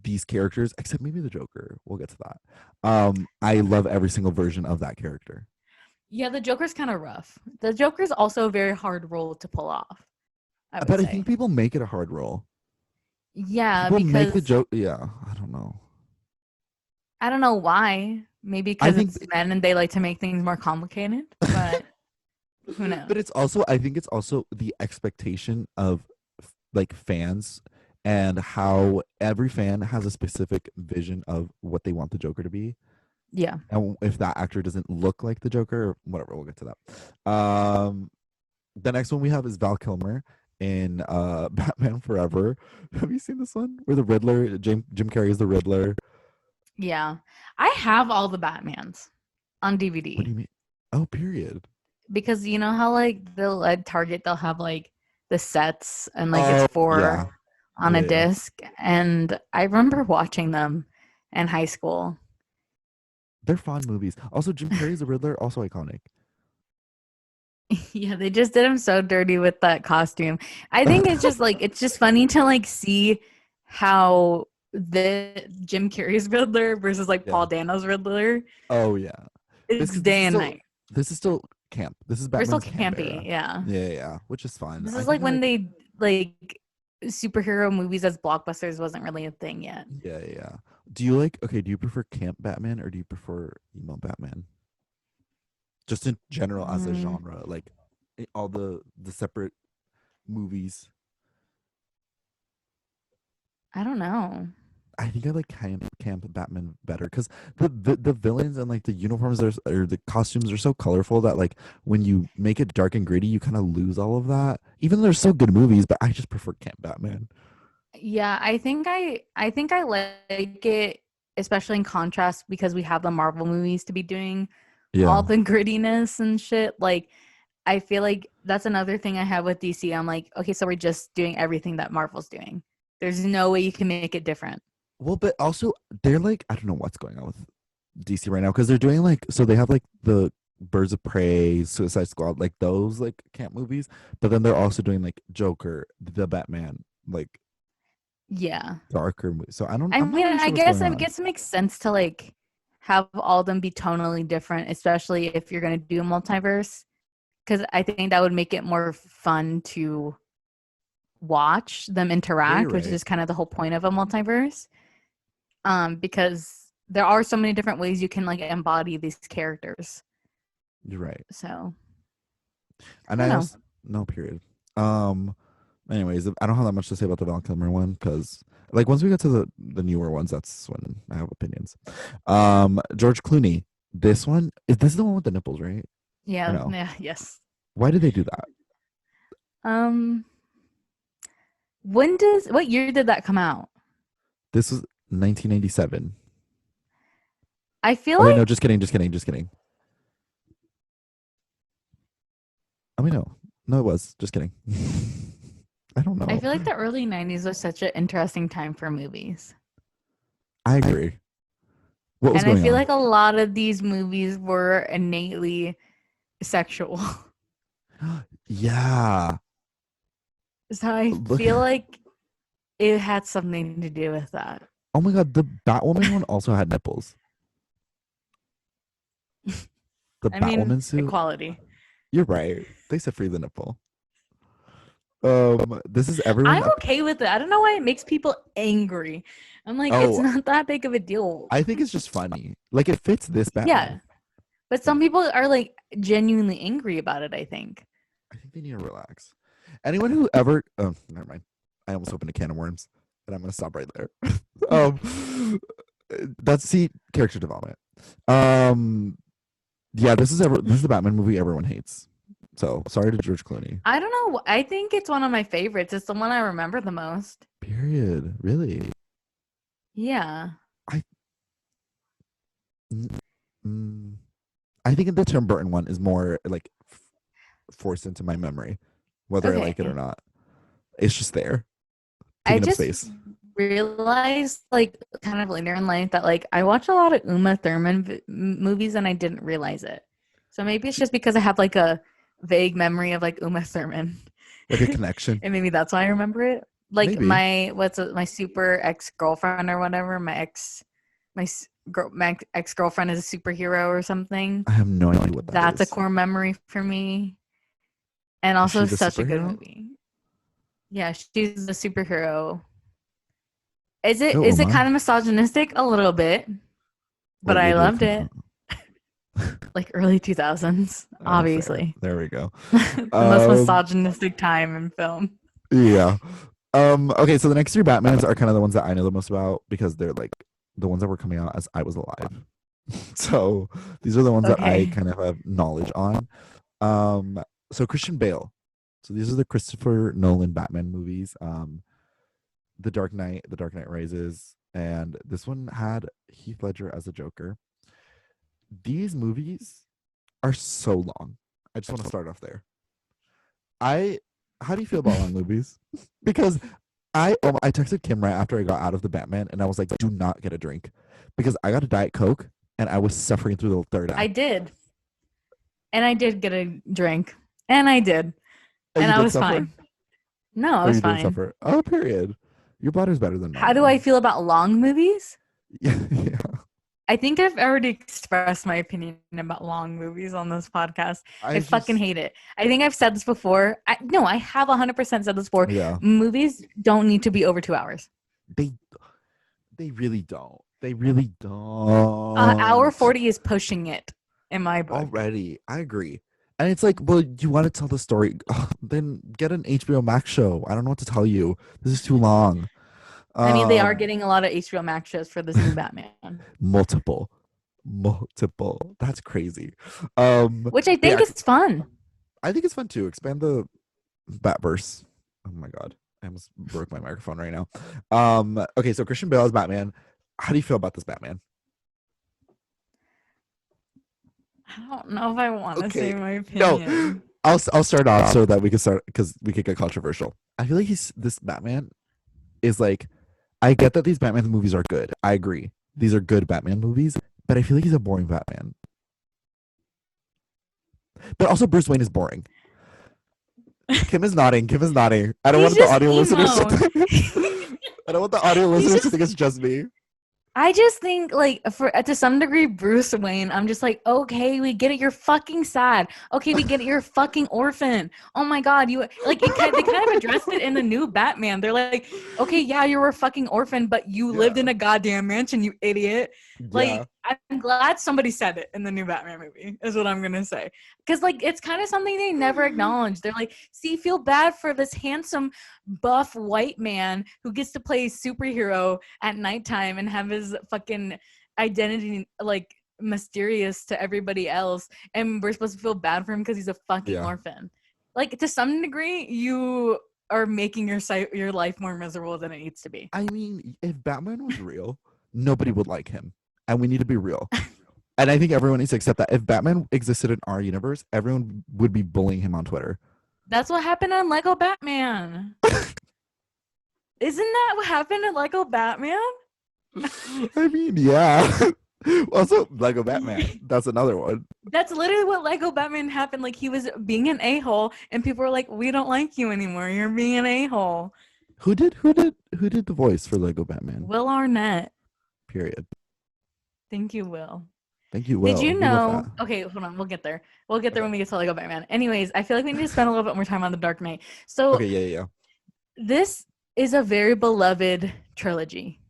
these characters, except maybe the Joker. We'll get to that. I love every single version of that character. Yeah, the Joker's kind of rough. The Joker's also a very hard role to pull off, I would But I say. think people make it a hard role. Yeah, People make the because joke. Yeah, I don't know. I don't know why. Maybe I because think, it's men and they like to make things more complicated, but who knows? but it's also. I think it's also the expectation of like fans and how every fan has a specific vision of what they want the Joker to be. Yeah. And if that actor doesn't look like the Joker, or whatever, we'll get to that. The next one we have is Val Kilmer in Batman Forever. Have you seen this one? Where the Riddler, Jim Carrey is the Riddler. Yeah. I have all the Batmans on What do DVD you mean? Oh, period. because you know how like they'll at Target they'll have like the sets and like it's Oh, four yeah. on a Yeah, yeah. disc and I remember watching them in high school. They're fun movies. Also, Jim Carrey's the Riddler, also iconic. Yeah, they just did him so dirty with that costume. I think it's just like it's just funny to like see how the Jim Carrey's Riddler versus like Yeah. Paul Dano's Riddler Oh, yeah. is This day is and still night. camp. This is We're still Batman's camp campy, era. yeah. Yeah, yeah, which is fun. This I is think like I when like. they like superhero movies as blockbusters wasn't really a thing yet. Yeah, yeah, yeah. Do you like? Okay, do you prefer camp Batman or do you prefer emo Batman? Just in general as a Mm, genre, like all the separate movies. I don't know. I think I like camp Batman better because the villains and like the uniforms or the costumes are so colorful that like when you make it dark and gritty, you kind of lose all of that. Even though they're still good movies, but I just prefer camp Batman. Yeah, I think I like it, especially in contrast because we have the Marvel movies to be doing all Yeah, the grittiness and shit. Like I feel like that's another thing I have with DC. I'm like, okay, so we're just doing everything that Marvel's doing. There's no way you can make it different. well, but also they're like I don't know what's going on with DC right now because they're doing like so they have like the Birds of Prey, Suicide Squad, like those like camp movies, but then they're also doing like Joker, the Batman, like Yeah. darker movies. So I I'm not mean, really I sure what's guess going I on. guess it makes sense to like have all of them be tonally different, especially if you're gonna do a multiverse. Because I think that would make it more fun to watch them Yeah, you're interact, which right. is kind of the whole point of a multiverse. Because there are so many different ways you can like embody these characters. You're right. So I And don't I know. also no period. Um anyways, I don't have that much to say about the Val Kilmer one because like once we get to the newer ones, that's when I have opinions. George Clooney. This is the one with the nipples, right? Or Yeah, no? yeah, yes. Why did they do that? Um, what year did that come out? This was 1997. I feel Oh wait, no, like just kidding, just kidding, just kidding. I mean no. No, it was. Just kidding. I don't I know. feel like the early 90s was such an interesting time for movies. I agree. What was And I going feel on? like a lot of these movies were innately sexual. Yeah. So I Look. feel like it had something to do with that. Oh my god, the Batwoman one also had nipples. The I mean, Batwoman suit. equality. You're right. They said free the nipple. This is everyone. I'm okay with it. I don't know why it makes people angry. I'm like, it's Oh, not that big of a deal. I think it's just funny. Like it fits this Yeah. Batman. But some people are like genuinely angry about it, I think. I think they need to relax. Anyone who ever oh, never mind. I almost opened a can of worms, and I'm gonna stop right there. That's character development. Yeah, this is the Batman movie everyone hates. So sorry to George Clooney. I don't know. I think it's one of my favorites. It's the one I remember the most. Period. Really. Yeah. Mm, I think the Tim Burton one is more like forced into my memory, whether I like it or Okay. not. It's just there, I taking up just space. realized, like, kind of later in life that, like, I watch a lot of Uma Thurman movies and I didn't realize it. So maybe it's just because I have, like, a vague memory of, like, Uma Thurman. Like a connection. And maybe that's why I remember it. Like, Maybe. my super ex-girlfriend or whatever, my ex-girlfriend is a superhero or something. I have no idea what that That's a is. core memory for me. And also She's a such a good superhero? movie. Yeah, she's a superhero. Is it Go, is it Uma. kind of misogynistic? A little bit. But What year I did it loved come it. out? Like early 2000s, Fair. obviously. There we go. The most misogynistic time in film. Yeah. Okay, so the next three Batmans are kind of the ones that I know the most about because they're like the ones that were coming out as I was alive. So these are the ones that I Okay. kind of have knowledge on. So Christian Bale. So these are the Christopher Nolan Batman movies. The Dark Knight Rises, and this one had Heath Ledger as a Joker. These movies are so long. I just want to start off there. How do you feel about long movies? Because I texted Kim right after I got out of the Batman, and I was like, "Do not get a drink," because I got a Diet Coke, and I was suffering through the third act. I did. And I did get a drink. And I did. Oh, And you I did was suffer, fine. No, I or was you didn't fine. suffer? Oh, period. Your bladder's better than How do I mine. feel about long movies? Yeah, yeah. I think I've already expressed my opinion about long movies on this podcast. I fucking hate it. I think I've said this before. I have 100% said this before. Yeah. Movies don't need to be over 2 hours. They really don't. They really don't. Hour 40 is pushing it in my book. Already. I agree. And it's like, well, you want to tell the story, then get an HBO Max show. I don't know what to tell you. This is too long. I mean, they are getting a lot of HBO Max shows for this new Batman. multiple. That's crazy. Which I think is fun. I think it's fun too. Expand the Batverse. Oh my god. I almost broke my microphone right now. Okay, so Christian Bale is Batman. How do you feel about this Batman? I don't know if I want to say my No, opinion. I'll start off so that we can start because we could get controversial. I feel like this Batman is like, I get that these Batman movies are good. I agree. These are good Batman movies, but I feel like he's a boring Batman. But also Bruce Wayne is boring. Kim is nodding. I don't want the audio listeners to think I don't want the audio listeners to think it's just me. I just think, like, to some degree, Bruce Wayne, I'm just like, okay, we get it. You're fucking sad. Okay, we get it. You're a fucking orphan. Oh my god, they kind of addressed it in the new Batman. They're like, okay, yeah, you were a fucking orphan, but you lived in a goddamn mansion, you idiot. Yeah. Like, I'm glad somebody said it in the new Batman movie, is what I'm gonna say. Because, like, it's kind of something they never acknowledge. They're like, see, feel bad for this handsome, buff white man who gets to play superhero at nighttime and have his fucking identity, like, mysterious to everybody else. And we're supposed to feel bad for him because he's a fucking orphan. Like, to some degree, you are making your life more miserable than it needs to be. I mean, if Batman was real, nobody would like him. And we need to be real. And I think everyone needs to accept that. If Batman existed in our universe, everyone would be bullying him on Twitter. That's what happened on Lego Batman. Isn't that what happened in Lego Batman? I mean, yeah. Also, Lego Batman. That's another one. That's literally what Lego Batman happened. Like, he was being an a-hole, and people were like, "We don't like you anymore. You're being an a-hole." Who did the voice for Lego Batman? Will Arnett. Period. Thank you, Will. Thank you, Did Will. you We love that. know? Okay, hold on. We'll get there. We'll get there Okay. when we get to Lego Batman. Anyways, I feel like we need to spend a little bit more time on The Dark Knight. So Okay, yeah. this is a very beloved trilogy.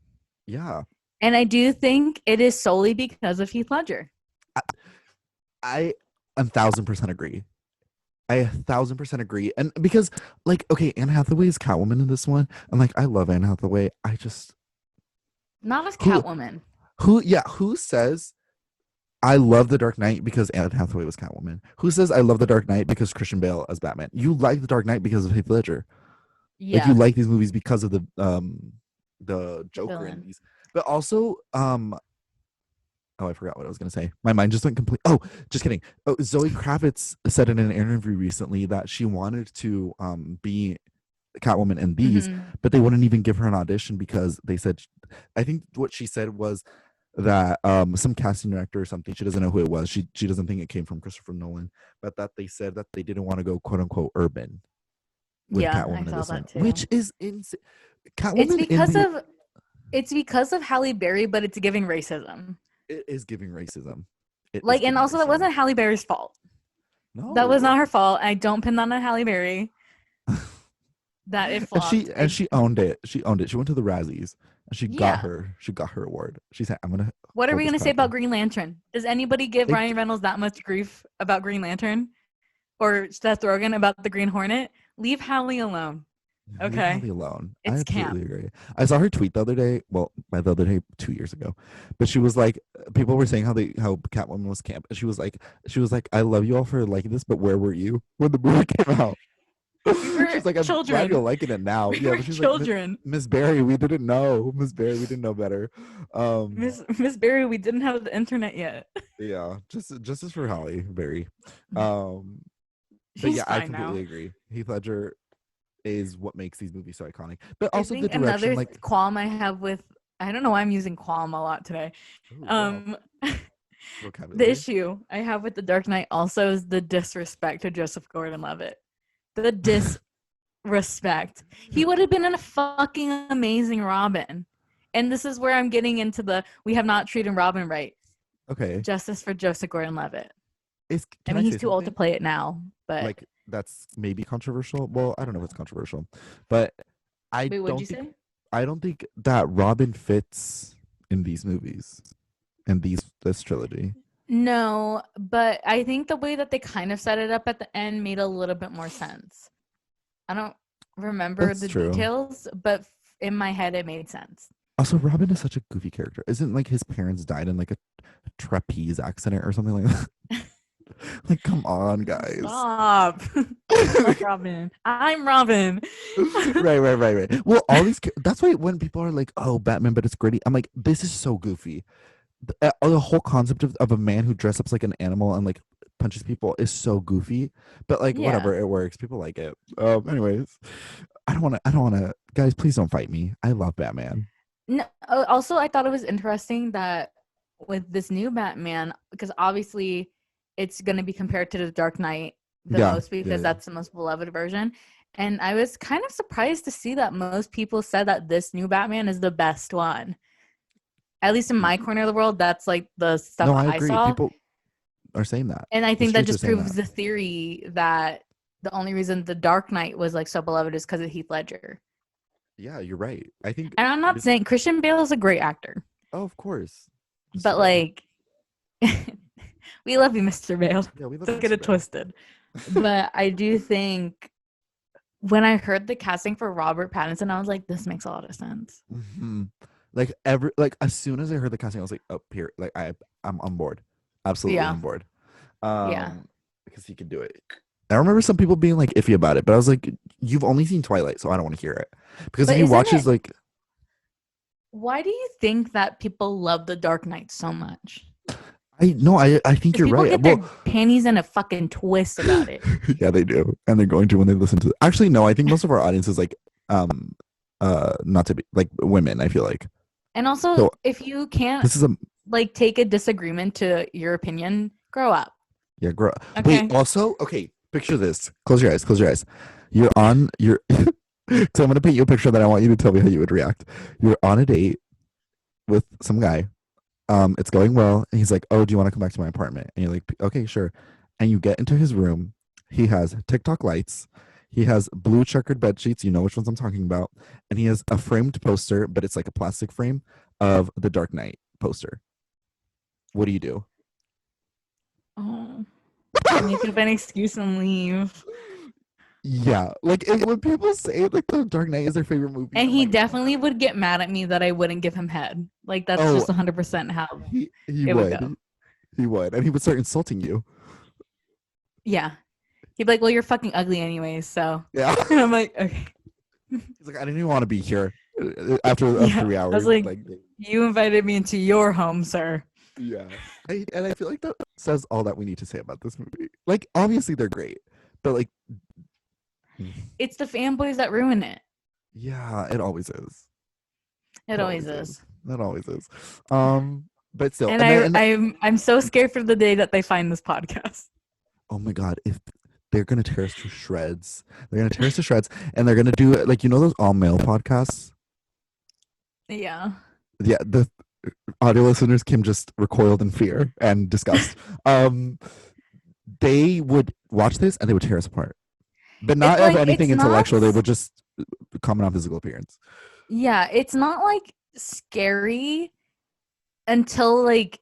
Yeah. And I do think it is solely because of Heath Ledger. I 1,000% agree. I 1,000% agree. And because, like, okay, Anne Hathaway is Catwoman in this one. And, like, I love Anne Hathaway. I just, Not as who, Catwoman. who says I love The Dark Knight because Anne Hathaway was Catwoman? Who says I love The Dark Knight because Christian Bale as Batman? You like The Dark Knight because of Heath Ledger. Like, you Yeah, like these movies because of the the Joker in villain. these. But also, oh, I forgot what I was going to say. My mind just went complete. Oh, just kidding. Oh, Zoe Kravitz said in an interview recently that she wanted to be Catwoman in these, Mm-hmm. but they wouldn't even give her an audition because they said, I think what she said was that some casting director or something, she doesn't know who it was. She doesn't think it came from Christopher Nolan, but that they said that they didn't want to go quote unquote urban with Yeah, I Catwoman in saw this one, that too. which is insane. It's Catwoman in because the of it's because of Halle Berry, but it's giving racism. it is giving racism. It is Like, and giving also that racism. wasn't Halle Berry's fault. That was No. not her fault. I don't pin that on Halle Berry. That it and flopped. she owned it. She owned it. She went to the Razzies and Yeah. she got her award. She said, "I'm gonna What are hold we this gonna say proudly." about Green Lantern? Does anybody give They, Ryan Reynolds that much grief about Green Lantern or Seth Rogen about the Green Hornet? Leave Halle alone. leave Okay, Holly alone. I it's camp. absolutely agree. I saw her tweet the other day. Well, by the other day, 2 years ago, but she was like, people were saying how Catwoman was camp, and she was like, I love you all for liking this, but where were you when the movie came out? We were She's like, I'm glad you're children. liking it now. We Yeah, were but she's like, children. Miss Barry, we didn't know. Miss Barry, we didn't know better. Um, Miss Berry, we didn't have the internet yet. yeah, just as for Holly Berry. Um, but She's yeah, I fine now. completely agree. Heath Ledger is what makes these movies so iconic. But I also the think direction, another like, qualm I have with I don't know why I'm using qualm a lot today. oh wow, Um the vocabulary. issue I have with The Dark Knight also is the disrespect to Joseph Gordon-Levitt. The disrespect. He would have been a fucking amazing Robin. And this is where I'm getting into the we have not treated Robin right. Okay, Justice for Joseph Gordon-Levitt. I can mean, I he's say too old to something? play it now, but Like that's maybe controversial. Well, I don't know if it's controversial, but I wait, what'd you don't think say? I don't think that Robin fits in these movies and this trilogy. No, but I think the way that they kind of set it up at the end made a little bit more sense. I don't remember That's the true. details, but in my head, it made sense. Also, Robin is such a goofy character. Isn't like his parents died in like a trapeze accident or something like that? Like, come on, guys. Stop. I love Robin. I'm Robin. Right. Well, all these that's why when people are like, "Oh, Batman, but it's gritty," I'm like, "This is so goofy." The whole concept of a man who dresses up like an animal and like punches people is so goofy. But like, Yeah. whatever, it works. People like it. Anyways, I don't want to. Guys, please don't fight me. I love Batman. No, also, I thought it was interesting that with this new Batman, because obviously it's going to be compared to the Dark Knight the Yeah, most because yeah. that's the most beloved version. And I was kind of surprised to see that most people said that this new Batman is the best one. At least in my corner of the world, that's like the stuff No, I I agree. saw. People are saying that. And I The think that streets are just saying proves that. the theory that the only reason the Dark Knight was like so beloved is because of Heath Ledger. Yeah, you're right. I think. And I'm not saying Christian Bale is a great actor, Oh, of course, Mr. but Bale. like we love you, Mr. Bale. Yeah, we love Don't get Mr. it Bale. twisted. But I do think when I heard the casting for Robert Pattinson, I was like, this makes a lot of sense. Like as soon as I heard the casting, I was like, oh, here, like I'm on board, absolutely Yeah. on board. Yeah. Because he could do it. I remember some people being like iffy about it, but I was like, you've only seen Twilight, so I don't want to hear it. Because if But you isn't watch it his like, why do you think that people love the Dark Knight so much? I think Because you're people right. get their panties in a fucking twist about it. Yeah, they do, and they're going to when they listen to. Actually, no, I think most of our audience is like, not to be like women. I feel like And also, so. if you can't This is a like take a disagreement to your opinion, grow up. yeah. Wait. Okay. Also, okay. Picture this. Close your eyes. Close your eyes. You're on. You're. So I'm gonna paint you a picture that I want you to tell me how you would react. You're on a date with some guy, It's going well. And he's like, oh, do you want to come back to my apartment? And you're like, okay, sure. And you get into his room. He has TikTok lights. He has blue checkered bed sheets. You know which ones I'm talking about. And he has a framed poster, but it's like a plastic frame of the Dark Knight poster. What do you do? Oh, make up an excuse and leave. Yeah, like when people say like the Dark Knight is their favorite movie, And I'm he like, definitely would get mad at me that I wouldn't give him head. Like that's oh, just 100% how he it would go. would, and he would start insulting you. Yeah. He'd be like, well, you're fucking ugly anyways, so. Yeah, And I'm like, okay. he's like, I didn't even want to be here after Yeah. 3 hours. I was like, you invited me into your home, sir. yeah, and I feel like that says all that we need to say about this movie. Like, obviously they're great, but like, It's the fanboys that ruin it. yeah, it always is. It always is. That always is. But still, And I'm so scared for the day that they find this podcast. oh my god, if they're gonna tear us to shreds, and they're gonna do like those all male podcasts. Yeah. Yeah, the audio listeners, Kim just recoiled in fear and disgust. They would watch this and they would tear us apart, but not of anything intellectual. They would just comment on physical appearance. Yeah, it's not like scary until like,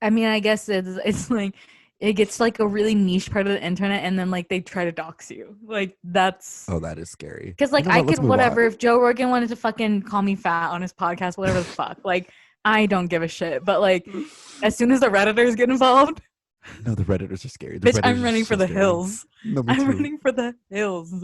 I mean, I guess it's like it gets like a really niche part of the internet, and then like they try to dox you. Like that's that is scary. Because like I could whatever if Joe Rogan wanted to fucking call me fat on his podcast, whatever the fuck. Like I don't give a shit. But like as soon as the Redditors get involved, no, the Redditors are scary. Bitch, I'm running for the hills. I'm running for the hills.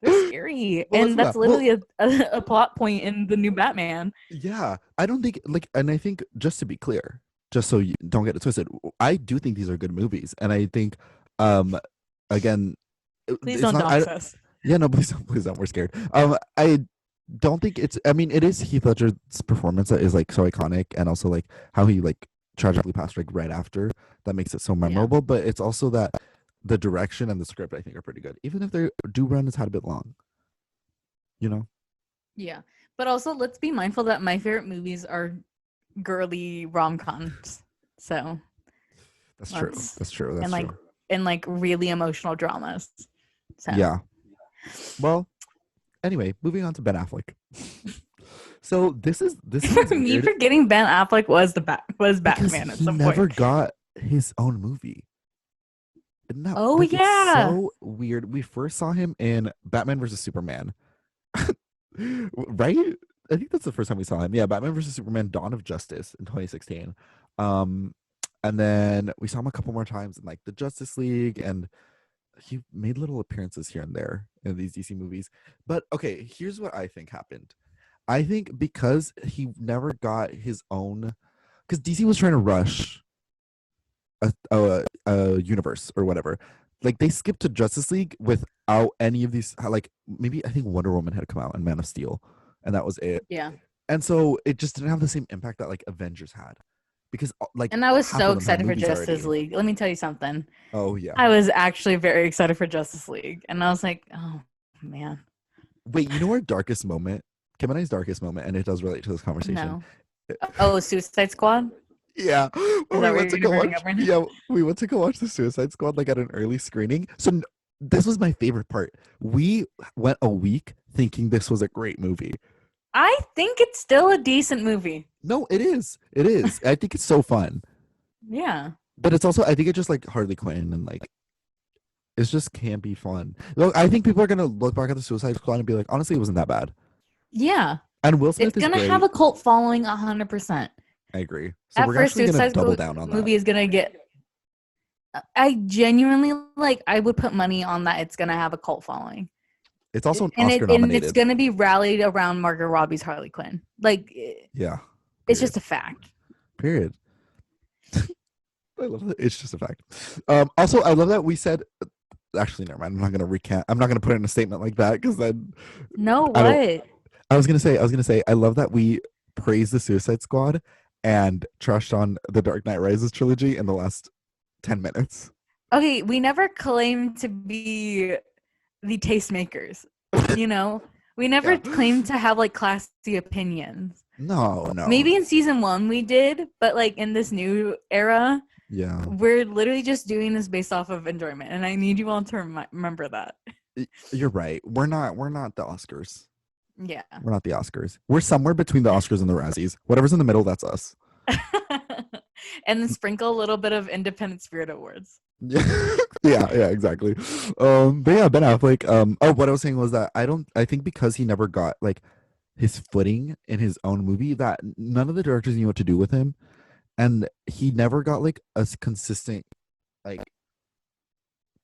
They're scary, and that's literally a plot point in the new Batman. Yeah, I don't think and I think just to be clear, just so you don't get it twisted, I do think these are good movies, and I think, again, please don't dox us. Yeah, no, please don't. We're scared. I don't think it's. I mean, it is Heath Ledger's performance that is like so iconic, and also like how he like tragically passed like right after that makes it so memorable. Yeah. But it's also that the direction and the script I think are pretty good, even if they do run a tad bit long. Yeah, but also let's be mindful that my favorite movies are girly rom-coms. So that's true. That's true. And like really emotional dramas. So. Yeah. Well, anyway, moving on to Ben Affleck. So this is me forgetting Ben Affleck was Batman at some point. He never got his own movie. Isn't that, so weird? We first saw him in Batman vs Superman, right? I think that's the first time we saw him. Yeah, Batman vs Superman: Dawn of Justice in 2016. And then we saw him a couple more times in like the Justice League, and he made little appearances here and there in these DC movies. But okay, here's what I think happened. I think because he never got his own, because DC was trying to rush a universe or whatever. Like they skipped to Justice League without any of these. Like maybe I think Wonder Woman had come out and Man of Steel, and that was it. Yeah. And so it just didn't have the same impact that like Avengers had, because like. And I was so excited for Justice League. Let me tell you something. Oh yeah. I was actually very excited for Justice League, and I was like, oh man. Wait, you know our darkest moment? Kim and I's darkest moment, and it does relate to this conversation. No. Oh, Suicide Squad? Yeah. We went to go watch the Suicide Squad like at an early screening. So this was my favorite part. We went a week thinking this was a great movie. I think it's still a decent movie. No, it is. It is. I think it's so fun. Yeah. But it's also, I think it's just like Harley Quinn and like it's just campy fun. Look, I think people are gonna look back at the Suicide Squad and be like, honestly, it wasn't that bad. Yeah. And Will Smith is gonna have a cult following 100%. I agree. So at we're first, actually gonna double down on that. Movie is gonna get. I genuinely I would put money on that. It's gonna have a cult following. It's also an Oscar nominated. And it's gonna be rallied around Margot Robbie's Harley Quinn. Like, yeah, it's just a fact. Period. I love that. It's just a fact. Also, I love that we said. Actually, never mind. I'm not gonna recant. I'm not gonna put in a statement like that because then. No, what? I was gonna say. I love that we praised the Suicide Squad and trashed on the Dark Knight Rises trilogy in the last 10 minutes. Okay, we never claimed to be the tastemakers. We never claimed to have like classy opinions. No. Maybe in season 1 we did, but like in this new era, Yeah. we're literally just doing this based off of enjoyment, and I need you all to remember that. You're right. We're not the Oscars. Yeah. We're not the Oscars. We're somewhere between the Oscars and the Razzies. Whatever's in the middle, that's us. And then sprinkle a little bit of Independent Spirit Awards. Yeah, exactly. But yeah, Ben Affleck. What I was saying was that I think because he never got like his footing in his own movie, that none of the directors knew what to do with him, and he never got like a consistent like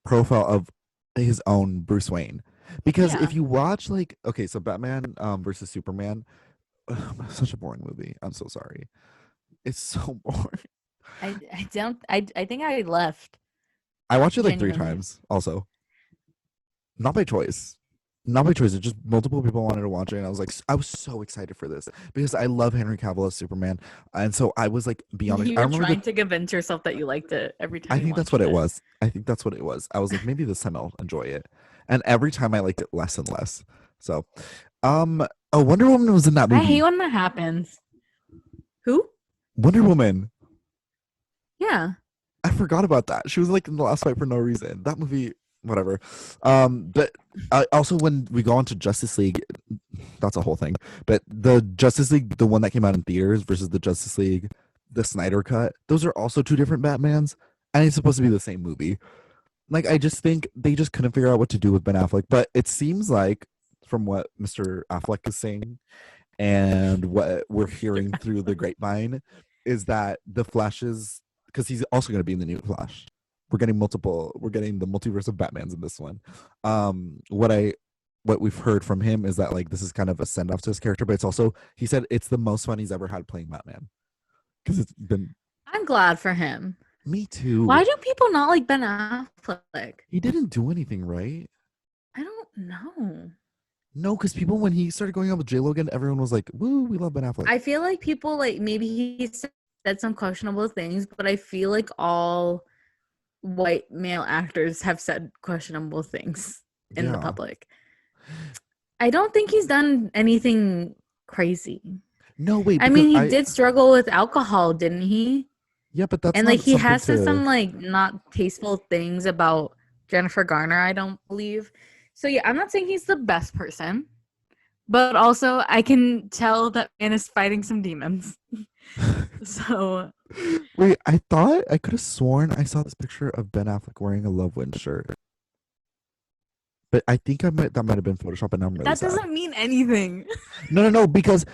profile of his own Bruce Wayne. Because Yeah. if you watch like, okay, so Batman versus Superman, such a boring movie. I'm so sorry. It's so boring. I think I left. I watched it like 3 Genuinely. times also. Not by choice. Not by choice. It's just multiple people wanted to watch it, and I was so excited for this because I love Henry Cavill as Superman, and so I was like beyond. You I were remember trying to convince yourself that you liked it every time I you think that's watched what it it. was. I think that's what it was. I was like, maybe this time I'll enjoy it, and every time I liked it less and less. So, Wonder Woman was in that I movie. hate when that happens. Who? Wonder Woman. Yeah. I forgot about that. She was like in the last fight for no reason. That movie, whatever. But also when we go on to Justice League, that's a whole thing. But the Justice League, the one that came out in theaters versus the Justice League, the Snyder cut, those are also 2 different Batmans, and it's supposed to be the same movie. Like I just think they just couldn't figure out what to do with Ben Affleck. But it seems like, from what Mr. Affleck is saying and what we're hearing through the grapevine, is that the Flash's, because he's also going to be in the new Flash. We're getting the multiverse of Batmans in this one. What we've heard from him is that like this is kind of a send off to his character, but it's also, he said it's the most fun he's ever had playing Batman. Because it's been, I'm glad for him. me too. Why do people not like Ben Affleck? He didn't do anything, right? I don't know. No, because people, when he started going out with J-Lo again, everyone was like, woo, we love Ben Affleck. I feel like people, like, maybe he said some questionable things, but I feel like all white male actors have said questionable things in the public. I don't think he's done anything crazy. No, wait. I mean, he did struggle with alcohol, didn't he? Yeah, but that's and not like he has something said some like not tasteful things about Jennifer Garner, I don't believe. So yeah, I'm not saying he's the best person, but also I can tell that man is fighting some demons. So wait, I thought I could have sworn I saw this picture of Ben Affleck wearing a Love Wind shirt. But I think that might have been Photoshop, and I'm really that sad. doesn't mean anything. No, because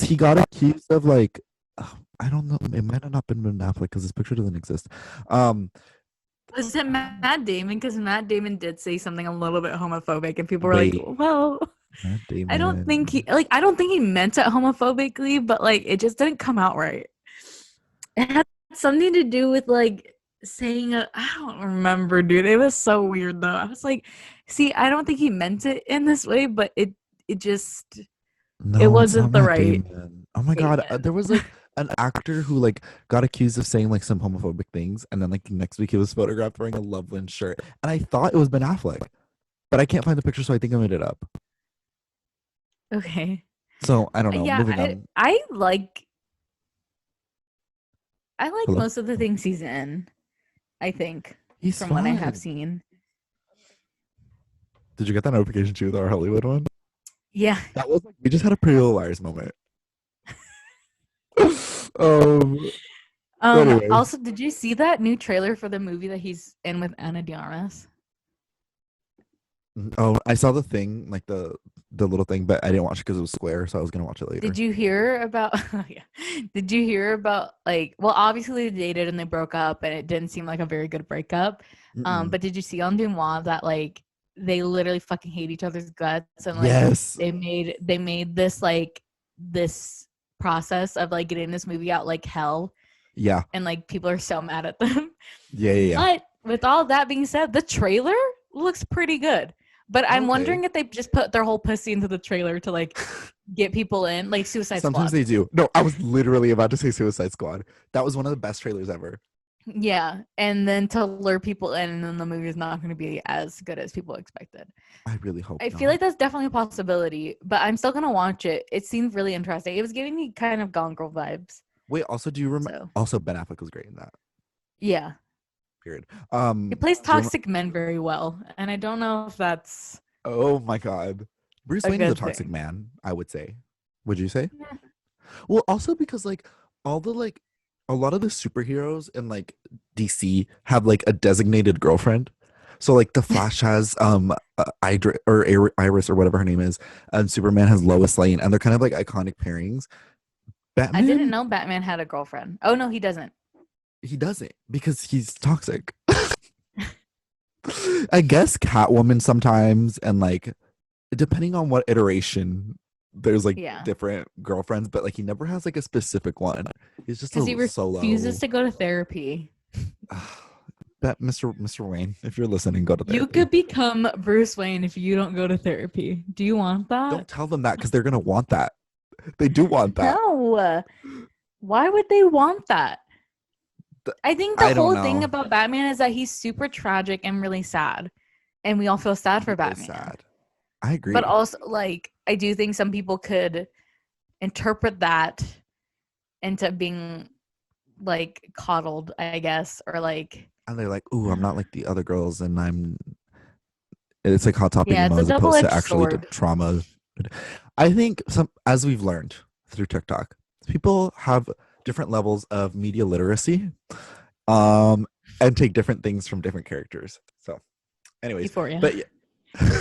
he got accused of like, I don't know, it might have not been Ben Affleck because this picture doesn't exist. Was it Matt Damon? Because Matt Damon did say something a little bit homophobic, and people were like, "Well, I don't think he meant it homophobically, but like it just didn't come out right." It had something to do with like saying I don't remember, dude. It was so weird though. I was like, see, I don't think he meant it in this way, but it just it wasn't the right. Oh my god, there was like an actor who like got accused of saying like some homophobic things, and then like next week he was photographed wearing a Loveland shirt, and I thought it was Ben Affleck, but I can't find the picture, so I think I made it up. Okay. So I don't know. Yeah, moving on. I like most of the things he's in. I think he's from fine. what I have seen. Did you get that notification too, our Hollywood one? Yeah. That was like, we just had a Pretty Little Liars moment. Also, did you see that new trailer for the movie that he's in with Ana de Armas? Oh, I saw the thing, like the little thing, but I didn't watch it because it was square, so I was gonna watch it later. Did you hear about? Yeah. Did you hear about like? Well, obviously they dated and they broke up, and it didn't seem like a very good breakup. But did you see on Dumois that like they literally fucking hate each other's guts, and like yes, they made this like this process of like getting this movie out like hell. Yeah, and like people are so mad at them. Yeah. But with all that being said, the trailer looks pretty good. But I'm wondering if they just put their whole pussy into the trailer to like get people in, like Suicide Squad. Sometimes they do. No, I was literally about to say Suicide Squad. That was one of the best trailers ever. Yeah, and then to lure people in, and then the movie is not going to be as good as people expected. I really hope I feel not. like that's definitely a possibility, but I'm still going to watch it. It seemed really interesting. It was giving me kind of Gone Girl vibes. Wait, also, do you remember? So, Also, Ben Affleck was great in that. yeah. Period. He plays Do you remember? toxic men very well, and I don't know if that's Oh my God, Bruce a Wayne is a good toxic thing. man. I would say. Would you say? Yeah. Well, also because like all the like a lot of the superheroes in like DC have like a designated girlfriend. So like the Flash has Iris or whatever her name is, and Superman has Lois Lane, and they're kind of like iconic pairings. I didn't Batman, know Batman had a girlfriend. Oh no, he doesn't. he doesn't because he's toxic. I guess Catwoman sometimes, and like depending on what iteration, there's like Yeah, different girlfriends, but like he never has like a specific one. He's just because he a refuses solo. to go to therapy. Bet Mr. Wayne, if you're listening, go to You therapy. could become Bruce Wayne if you don't go to therapy. Do you want that? Don't tell them that because they're gonna want that. They do want that. No. Why would they want that? I think the I don't whole thing know. about Batman is that he's super tragic and really sad. And we all feel sad He for is Batman. sad. I But agree. also, like, I do think some people could interpret that into being like coddled, I guess, or like, And they're like, "Ooh, I'm not like the other girls," and I'm. It's like hot topic yeah, it's emo a as double opposed to edged actually the sword. trauma. I think as we've learned through TikTok, people have different levels of media literacy, um, and take different things from different characters. So, anyways, Euphoria. but yeah.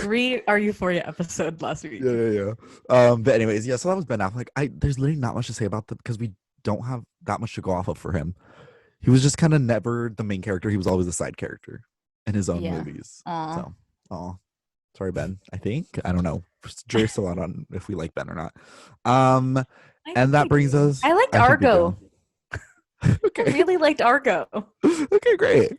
Re our Euphoria episode last Yeah, week. yeah, yeah. But anyways, yeah. So that was Ben Affleck. There's literally not much to say about that because we don't have that much to go off of for him. He was just kind of never the main character. He was always a side character in his own Yeah. movies. Aw. So, oh, sorry, Ben. I don't know. Jury's still out on if we like Ben or not. Um, I and think that we brings do. us. I liked I think we do. Argo. I Okay. really liked Argo. Okay, great.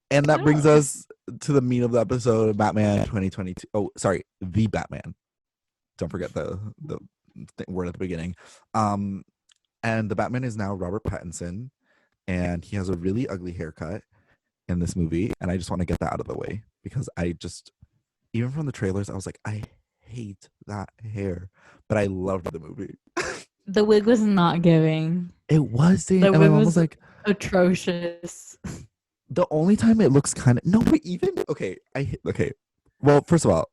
And that brings Yeah. us to the meat of the episode, Batman 2022. Oh, sorry, the Batman. Don't forget the word at the beginning. Um, and the Batman is now Robert Pattinson, and he has a really ugly haircut in this movie, and I just want to get that out of the way because I just even from the trailers, I was like, I hate that hair, but I loved the movie. The wig was not giving. It wasn't, The and my wig mom was was like, atrocious. the only time it looks kind of no, but even okay, okay. Well, first of all,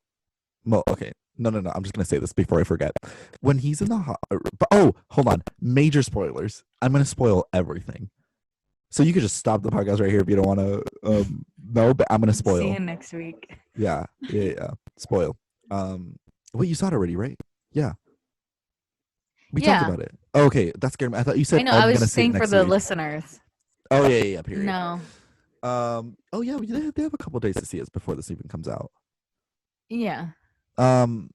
well, okay. No. I'm just gonna say this before I forget. When he's in the oh, hold on. Major spoilers. I'm gonna spoil everything. So you could just stop the podcast right here if you don't want to. No, but I'm gonna See spoil. you next week. Yeah. Spoil. Wait, you saw it already, right? Yeah, we talked Yeah. about it. Okay, that scared me. I thought you I said know. I I'm was gonna just see it saying for next the week. listeners. Oh yeah. Period. No. Oh yeah, they have a couple days to see us before this even comes out. Yeah. Um,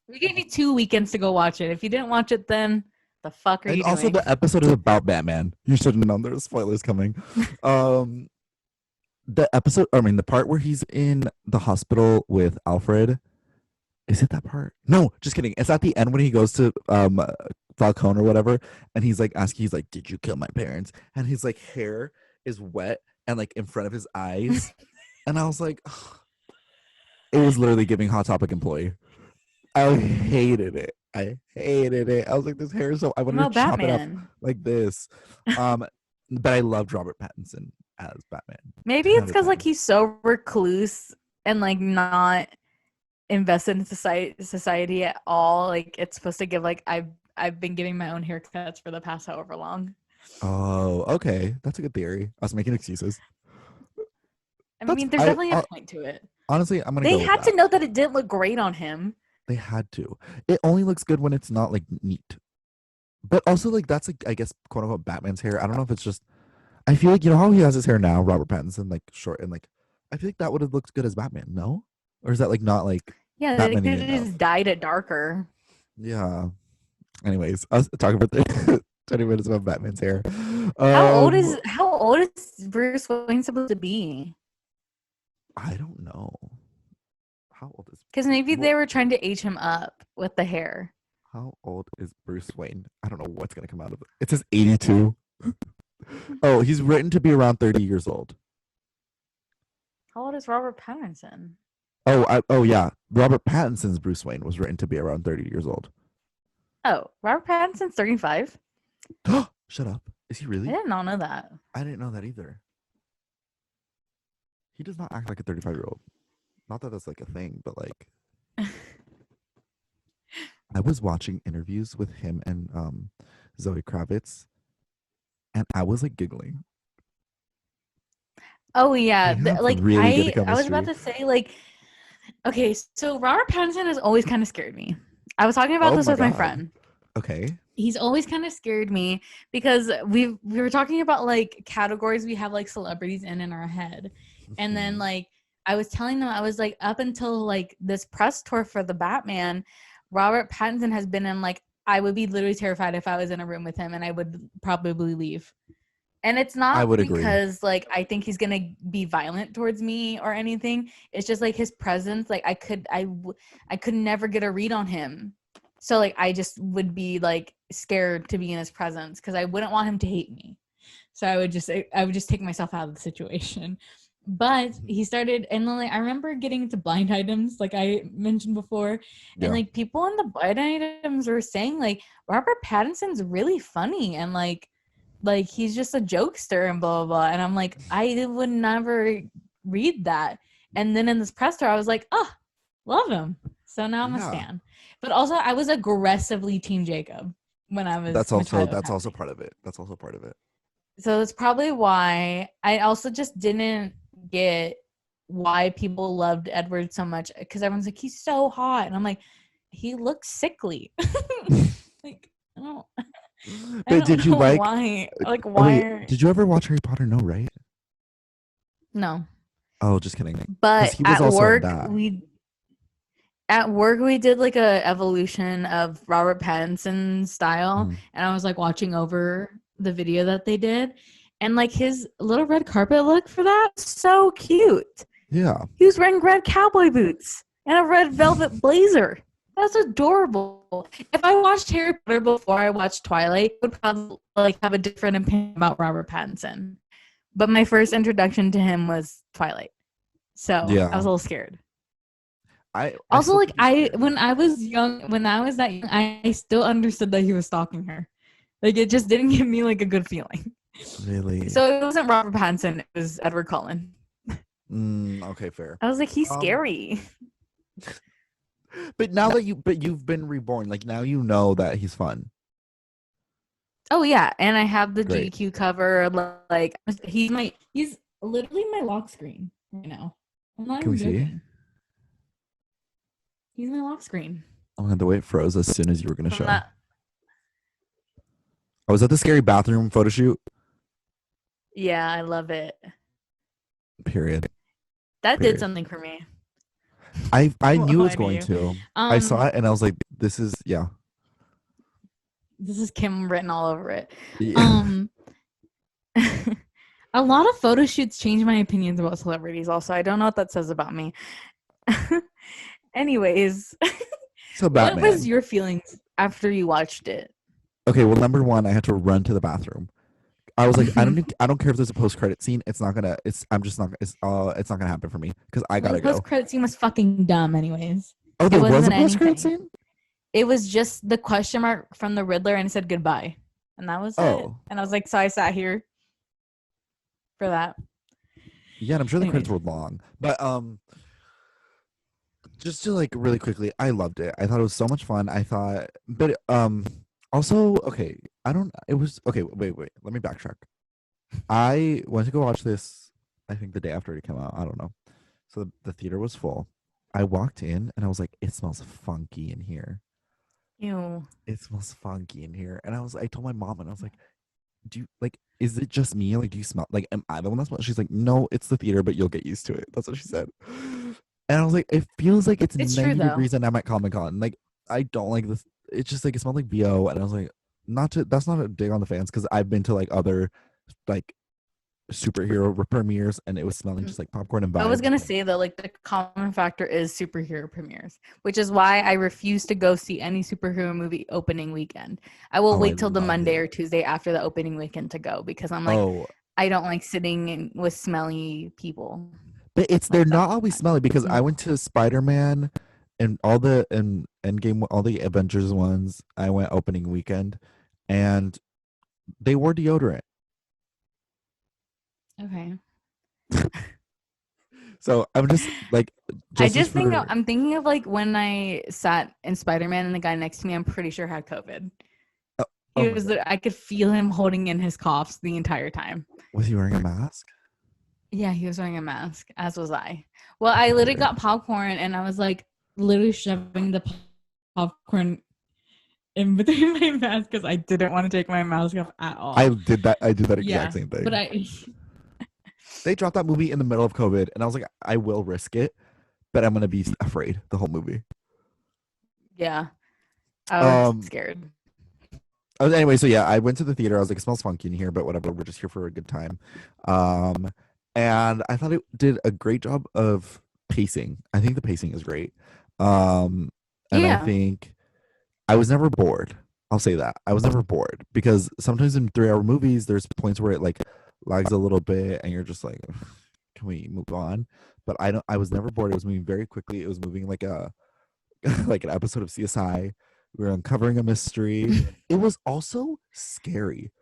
We gave you 2 weekends to go watch it. If you didn't watch it then, the fuck are and you also doing? the episode is about Batman. You should have known there were spoilers coming. Um, the part where he's in the hospital with Alfred. Is it that part? No, just kidding. It's at the end when he goes to Falcone or whatever, and he's like asking, he's like, "Did you kill my parents?" And his like hair is wet and like in front of his eyes, and I was like, ugh. It was literally giving Hot Topic employee. I hated it. I was like, this hair is so. I wanted No, to chop it off Batman. like this. Um, but I loved Robert Pattinson as Batman. Maybe it's 10 out of because like 10. he's so recluse and like not invested in society at all. Like it's supposed to give like I've been giving my own haircuts for the past however long. Oh, okay, that's a good theory. I was making excuses. I That's mean, there's definitely a point to it. honestly, I'm gonna They go with had to that. know that it didn't look great on him. They had to. It only looks good when it's not like neat. But also like that's like I guess quote unquote Batman's hair. I don't know if it's just I feel like you know how he has his hair now, Robert Pattinson, like short and like I feel like that would have looked good as Batman, no? Or is that like not like Yeah, they Batman could have enough? just dyed it darker. Yeah. Anyways, I was talking about the 20 minutes about Batman's hair. How old is Bruce Wayne supposed to be? I don't know. How old is Because maybe well, they were trying to age him up with the hair. how old is Bruce Wayne? I don't know what's gonna come out of it. It says 82. Oh, he's written to be around 30 years old. How old is Robert Pattinson? Oh yeah. Robert Pattinson's Bruce Wayne was written to be around 30 years old. Oh, Robert Pattinson's 35. Shut up. Is he I really? did not know that. I didn't know that either. He does not act like a 35-year-old. Not that that's like a thing, but like I was watching interviews with him and Zoe Kravitz, and I was like giggling. Oh yeah, They have like really good I was about chemistry. to say like okay, so Robert Pattinson has always kind of scared me. I was talking about Oh this my with my god. friend. Okay. He's always kind of scared me because we were talking about like categories we have like celebrities in our head. And then Mhm. like I was telling them I was like up until like this press tour for the Batman, Robert Pattinson has been in like I would be literally terrified if I was in a room with him and I would probably leave. And it's I not would agree. because like I think he's going to be violent towards me or anything. It's just like his presence like I could never get a read on him. So like I just would be like scared to be in his presence because I wouldn't want him to hate me. So I would just take myself out of the situation. But Mhm. he started and then like I remember getting into blind items like I mentioned before. And Yeah. like people in the blind items were saying like Robert Pattinson's really funny and like he's just a jokester and blah blah blah. And I'm like, I would never read that. And then in this press tour, I was like, oh, love him. So now I'm a Yeah. stan. But also, I was aggressively Team Jacob when I was when Twilight was That's also happening. part of it. That's also part of it. So that's probably why I also just didn't get why people loved Edward so much because everyone's like, he's so hot, and I'm like, he looks sickly. Like, I don't, I But don't did you know like why. Like, oh why? wait, did you ever watch Harry Potter? No, right? No. Oh, just kidding. Because But he was also in that. at work we did like a evolution of Robert Pattinson's style, Mhm. and I was like watching over the video that they did, and like his little red carpet look for that, so cute. Yeah. He was wearing red cowboy boots and a red velvet blazer. That's adorable. If I watched Harry Potter before I watched Twilight, I would probably like have a different opinion about Robert Pattinson. But my first introduction to him was Twilight. So I Yeah. was a little scared. I Also, still like think he's scary. when I was young, when I was that young, I still understood that he was stalking her. Like it just didn't give me like a good feeling. Really. So it wasn't Robert Pattinson; it was Edward Cullen. Okay, fair. I was like, he's Um scary. but now that you've been reborn, like now you know that he's fun. Oh yeah, and I have the Great. GQ cover. Like he's literally my lock screen right now. I'm not Can we even see? joking. He's my lock screen Oh my god, the way it froze as soon as you were gonna from show. that. I was at the scary bathroom photo shoot. Yeah, I love it. Period. That did Period. something for me. I Oh, knew it was I going knew. to. I Um, saw it and I was like, this is yeah. this is Kim written all over it. Yeah. Um, a lot of photo shoots change my opinions about celebrities. Also, I don't know what that says about me. Anyways, So what was Batman. your feelings after you watched it? Okay, well, number one, I had to run to the bathroom. I was like, I don't care if there's a post credit scene. It's not gonna. I'm just not. It's not gonna happen for me because I Well, the gotta post go. credit scene was fucking dumb, anyways. Oh, It there was a wasn't post credit anything. scene. It was just the question mark from the Riddler and it said goodbye. And that was it. Oh, And I was like, so I sat here for that. yeah, and I'm sure the credits Anyways. were long, but just to like really quickly, I loved it. I thought it was so much fun. I thought, but also okay. I don't. It was okay. Wait. Let me backtrack. I went to go watch this. I think the day after it came out. I don't know. So the theater was full. I walked in and I was like, it smells funky in here. Ew. It smells funky in here. And I told my mom and I was like, do you like, is it just me? Like, do you smell like, am I the one that smells? She's like, no, it's the theater, but you'll get used to it. That's what she said. And I was like, it feels like it's It's true 90 though. degrees and I'm at Comic Con. Like, I don't like this. It's just like, it smelled like BO. And I was like, that's not a dig on the fans because I've been to like other like superhero premieres, and it was smelling just like popcorn and I was vibes. gonna say that like the common factor is superhero premieres, which is why I refuse to go see any superhero movie opening weekend. I will Oh, I wait till the love Monday it. or Tuesday after the opening weekend to go because I'm like, Oh, I don't like sitting with smelly people but they're like that. not always smelly because I No. went to Spider-Man and all the and Endgame, all the Avengers ones. I went opening weekend, and they wore deodorant. Okay. So I'm just like, I just just think for I'm thinking of like when I sat in Spider-Man and the guy next to me, I'm pretty sure had COVID. oh, He oh my was god, I could feel him holding in his coughs the entire time. was he wearing a mask? Yeah, he was wearing a mask, as was I. Well, I literally got popcorn and I was like literally shoving the popcorn in between my mask because I didn't want to take my mask off at I all. did that. I did that exact Yeah, same but thing. They dropped that movie in the middle of COVID, and I was like, I will risk it, but I'm gonna be afraid the whole movie. yeah, I was Um. scared. Anyway, so yeah, I went to the theater. I was like, it smells funky in here, but whatever. We're just here for a good time. Um, and I thought it did a great job of pacing. I think the pacing is great. Um, and I Yeah, think I was never bored. I'll say that. I was never bored because sometimes in 3 hour movies, there's points where it like lags a little bit and you're just like, can we move on? But I was never bored. It was moving very quickly. It was moving like a like an episode of CSI. We were uncovering a mystery. It was also scary.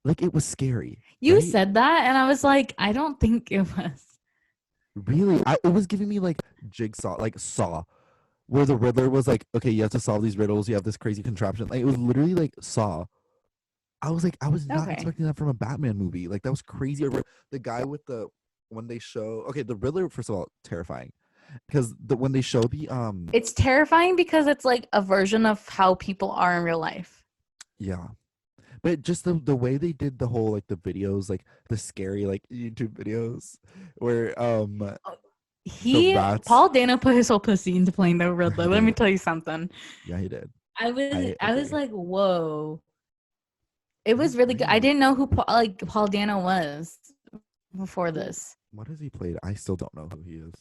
Like it was scary, you right? said that, and I was like, I don't think it was. Really, it was giving me like Jigsaw, like Saw, where the Riddler was like, okay, you have to solve these riddles. You have this crazy contraption. Like it was literally like Saw. I was like, I was not Okay. expecting that from a Batman movie. Like that was crazy. The guy with the when they show okay, the Riddler, first of all, terrifying because when they show the It's terrifying because it's like a version of how people are in real life. yeah, but just the way they did the whole like the videos, like the scary like YouTube videos where Oh, the rats. Paul Dano put his whole pussy into playing the He Riddler. Let me did. tell you something. Yeah, he did. I I I was agree. like, whoa. It He's was really good. I great. didn't know who Paul Dano was before Who this. what has he played? I still don't know who he is.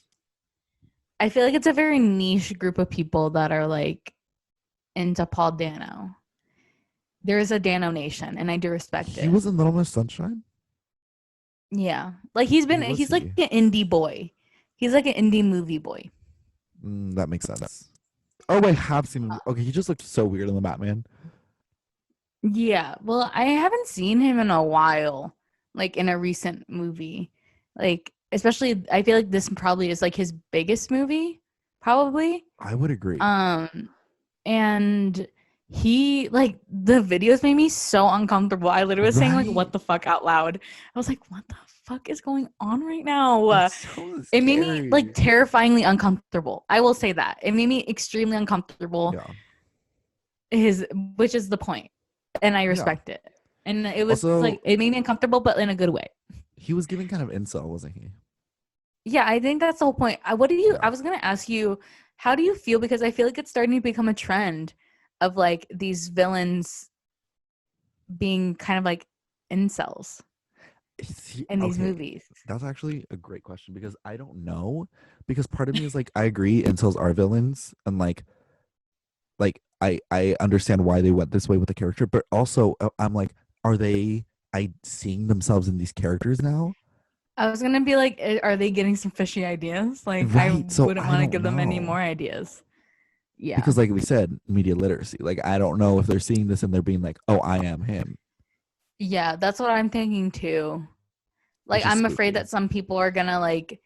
I feel like it's a very niche group of people that are like into Paul Dano. There is a Dano nation, and I do respect He it. was in Little Miss Sunshine? Yeah, like Who was he's like he? an indie boy. He's like an indie movie boy. That makes sense. Oh, I have seen him. Okay, he just looked so weird in the Batman. Yeah, well, I haven't seen him in a while, like in a recent movie. Like, especially, I feel like this probably is like his biggest movie, probably. I would agree. Um, and he like the videos made me so uncomfortable. I literally was saying like Right? what the fuck out loud. I was like, what the fuck is going on right now? It's so It made me like scary. terrifyingly uncomfortable. I will say that. It made me extremely uncomfortable. Yeah. His which is the point. And I Yeah. respect it. And it was Also, like it made me uncomfortable but in a good way. he was giving kind of incel, wasn't he? Yeah, I think that's the whole point. What do you Yeah. I was going to ask you, how do you feel, because I feel like it's starting to become a trend of like these villains being kind of like incels in these Okay, movies. that's actually a great question because I don't know. Because part of me is like, I agree, incels are villains, and like I understand why they went this way with the character, but also I'm like, are they I seeing themselves in these characters now? I was gonna be like, are they getting some fishy ideas? Like, I Right. So wouldn't I want to don't give them any know. more ideas. Yeah. Because like we said, media literacy. Like I don't know if they're seeing this and they're being like, "Oh, I am him," Yeah, that's what I'm thinking too. Like, which is I'm afraid spooky. that some people are gonna like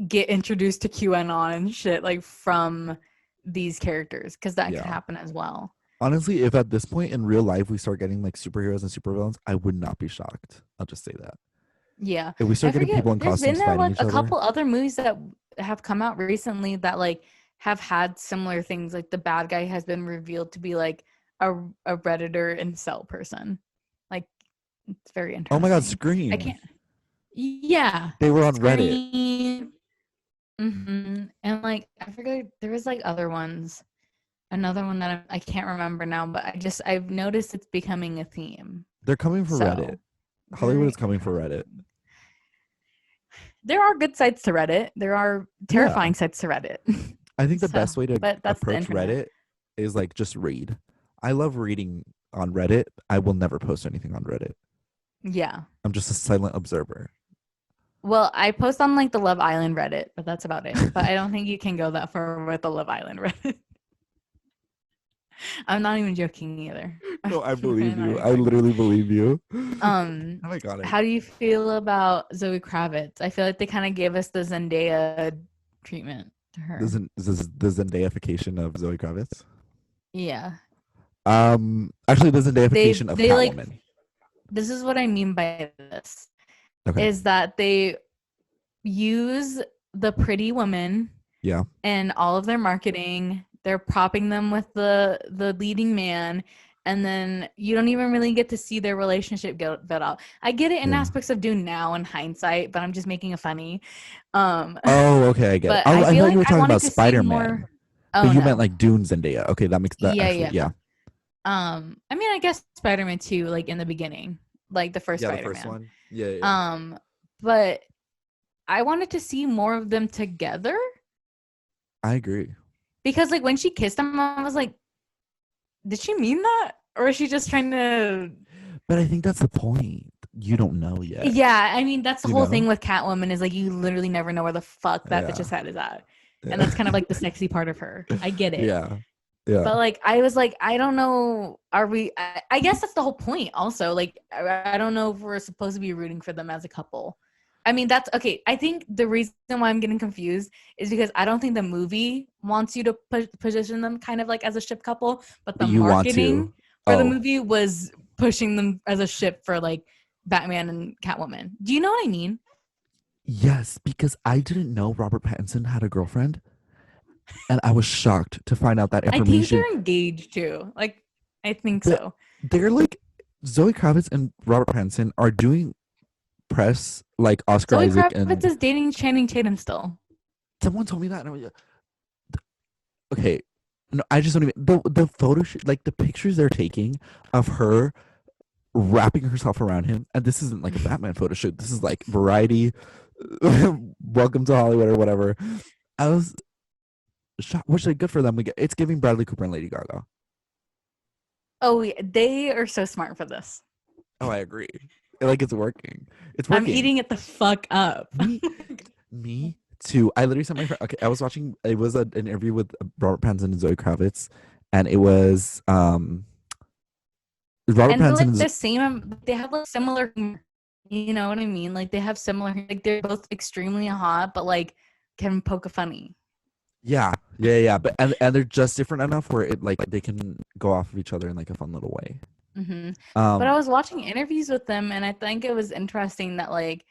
get introduced to QAnon and shit like from these characters because that could Yeah. happen as well. Honestly, if at this point in real life we start getting like superheroes and supervillains, I would not be shocked. I'll just say that. Yeah. If we I start getting forget people in there's been costumes fighting like each a other, couple other movies that have come out recently that like have had similar things. Like the bad guy has been revealed to be like a Redditor incel person. Like it's very oh my god, interesting. I Scream. can't. Yeah. They were on Reddit. Scream. And like I forget there was like other ones. Another one that I can't remember now, but I've noticed it's becoming a theme. They're coming for So Reddit. Hollywood Very is coming for Reddit. There are good sites to Reddit. There are terrifying sites to Reddit. I think the So, best way to but that's the approach internet. Reddit is like just read. I love reading on Reddit. I will never post anything on Reddit. Yeah. I'm just a silent observer. Well, I post on like the Love Island Reddit, but that's about it. But I don't think you can go that far with the Love Island Reddit. I'm not even joking either. No, I I'm believe not you. even I joking. literally believe you. Oh my god. How do you feel about Zoe Kravitz? I feel like they kind of gave us the Zendaya treatment to her. The Zendaification of Zoe Kravitz. Yeah. Actually, the Zendaification of They like, Catwoman. this is what I mean by this. Okay. Is that they use the pretty woman and all of their marketing. They're propping them with the leading man, and then you don't even really get to see their relationship built out. I get it in aspects of Dune now in hindsight, but I'm just making it funny. Oh, okay, I get it. But I I feel thought like you were I talking wanted about to see Spider-Man. more. But you meant like Dune Zendaya. Okay, that makes that actually, yeah. I mean, I guess Spider-Man 2, like in the beginning, like the first Spider-Man. The first one. Yeah. But I wanted to see more of them together. I agree. Because like when she kissed him, I was like, did she mean that? Or is she just trying to... But I think that's the point. You don't know yet. Yeah, I mean, that's the whole thing with Catwoman is like you literally never know where the fuck that bitch's head is at. And that's kind of like the sexy part of her. I get it. Yeah. But like, I was like, I don't know. Are we... I guess that's the whole point also. Like, I don't know if we're supposed to be rooting for them as a couple. I mean, that's okay. I think the reason why I'm getting confused is because I don't think the movie wants you to position them kind of like as a ship couple, but the marketing for the movie was pushing them as a ship for like Batman and Catwoman. Do you know what I mean? Yes, because I didn't know Robert Pattinson had a girlfriend, and I was shocked to find out that information. I think they're engaged too. Like, I think so. They're like Zoe Kravitz and Robert Pattinson are doing press like Oscar Zoe Isaac Kravitz is dating Channing Tatum still. Someone told me that, and I was like, okay, no, I just don't even the photo like the pictures they're taking of her wrapping herself around him, and this isn't like a Batman photo shoot. This is like Variety, Welcome to Hollywood or whatever. I was shocked, which like good for them. It's giving Bradley Cooper and Lady Gaga. Oh, yeah, they are so smart for this. Oh, I agree. Like it's working. It's working. I'm eating it the fuck up. Me too. I literally sent my friend. Okay, I was watching. It was an interview with Robert Pattinson and Zoe Kravitz, and it was Robert Pattinson. Like the same. They have like similar. You know what I mean? Like they have similar. Like they're both extremely hot, but like can poke a funny. Yeah. But and they're just different enough where it like they can go off of each other in like a fun little way. Mm-hmm. But I was watching interviews with them, and I think it was interesting that like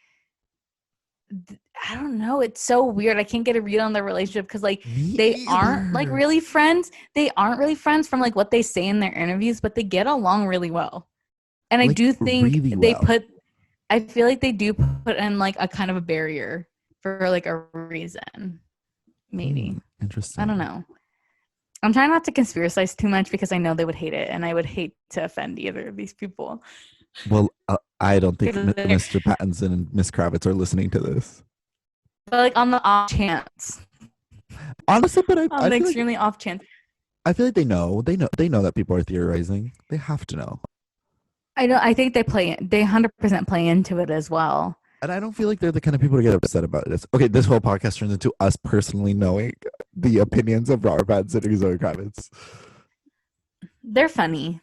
I don't know, it's so weird. I can't get a read on their relationship because like they aren't like really friends. They aren't really friends from like what they say in their interviews, but they get along really well. And I do think really they put. I feel like they do put in like a kind of a barrier for like a reason. Maybe. Interesting. I don't know. I'm trying not to conspiracize too much because I know they would hate it, and I would hate to offend either of these people. Well, I don't think Mr. Pattinson and Miss Kravitz are listening to this. But like on the off chance. Honestly, but on the extremely off chance. I feel like they know that people are theorizing. They have to know. I think they 100% play into it as well. And I don't feel like they're the kind of people to get upset about it. Okay, this whole podcast turns into us personally knowing the opinions of Robert Pattinson and Zoe Kravitz. They're funny.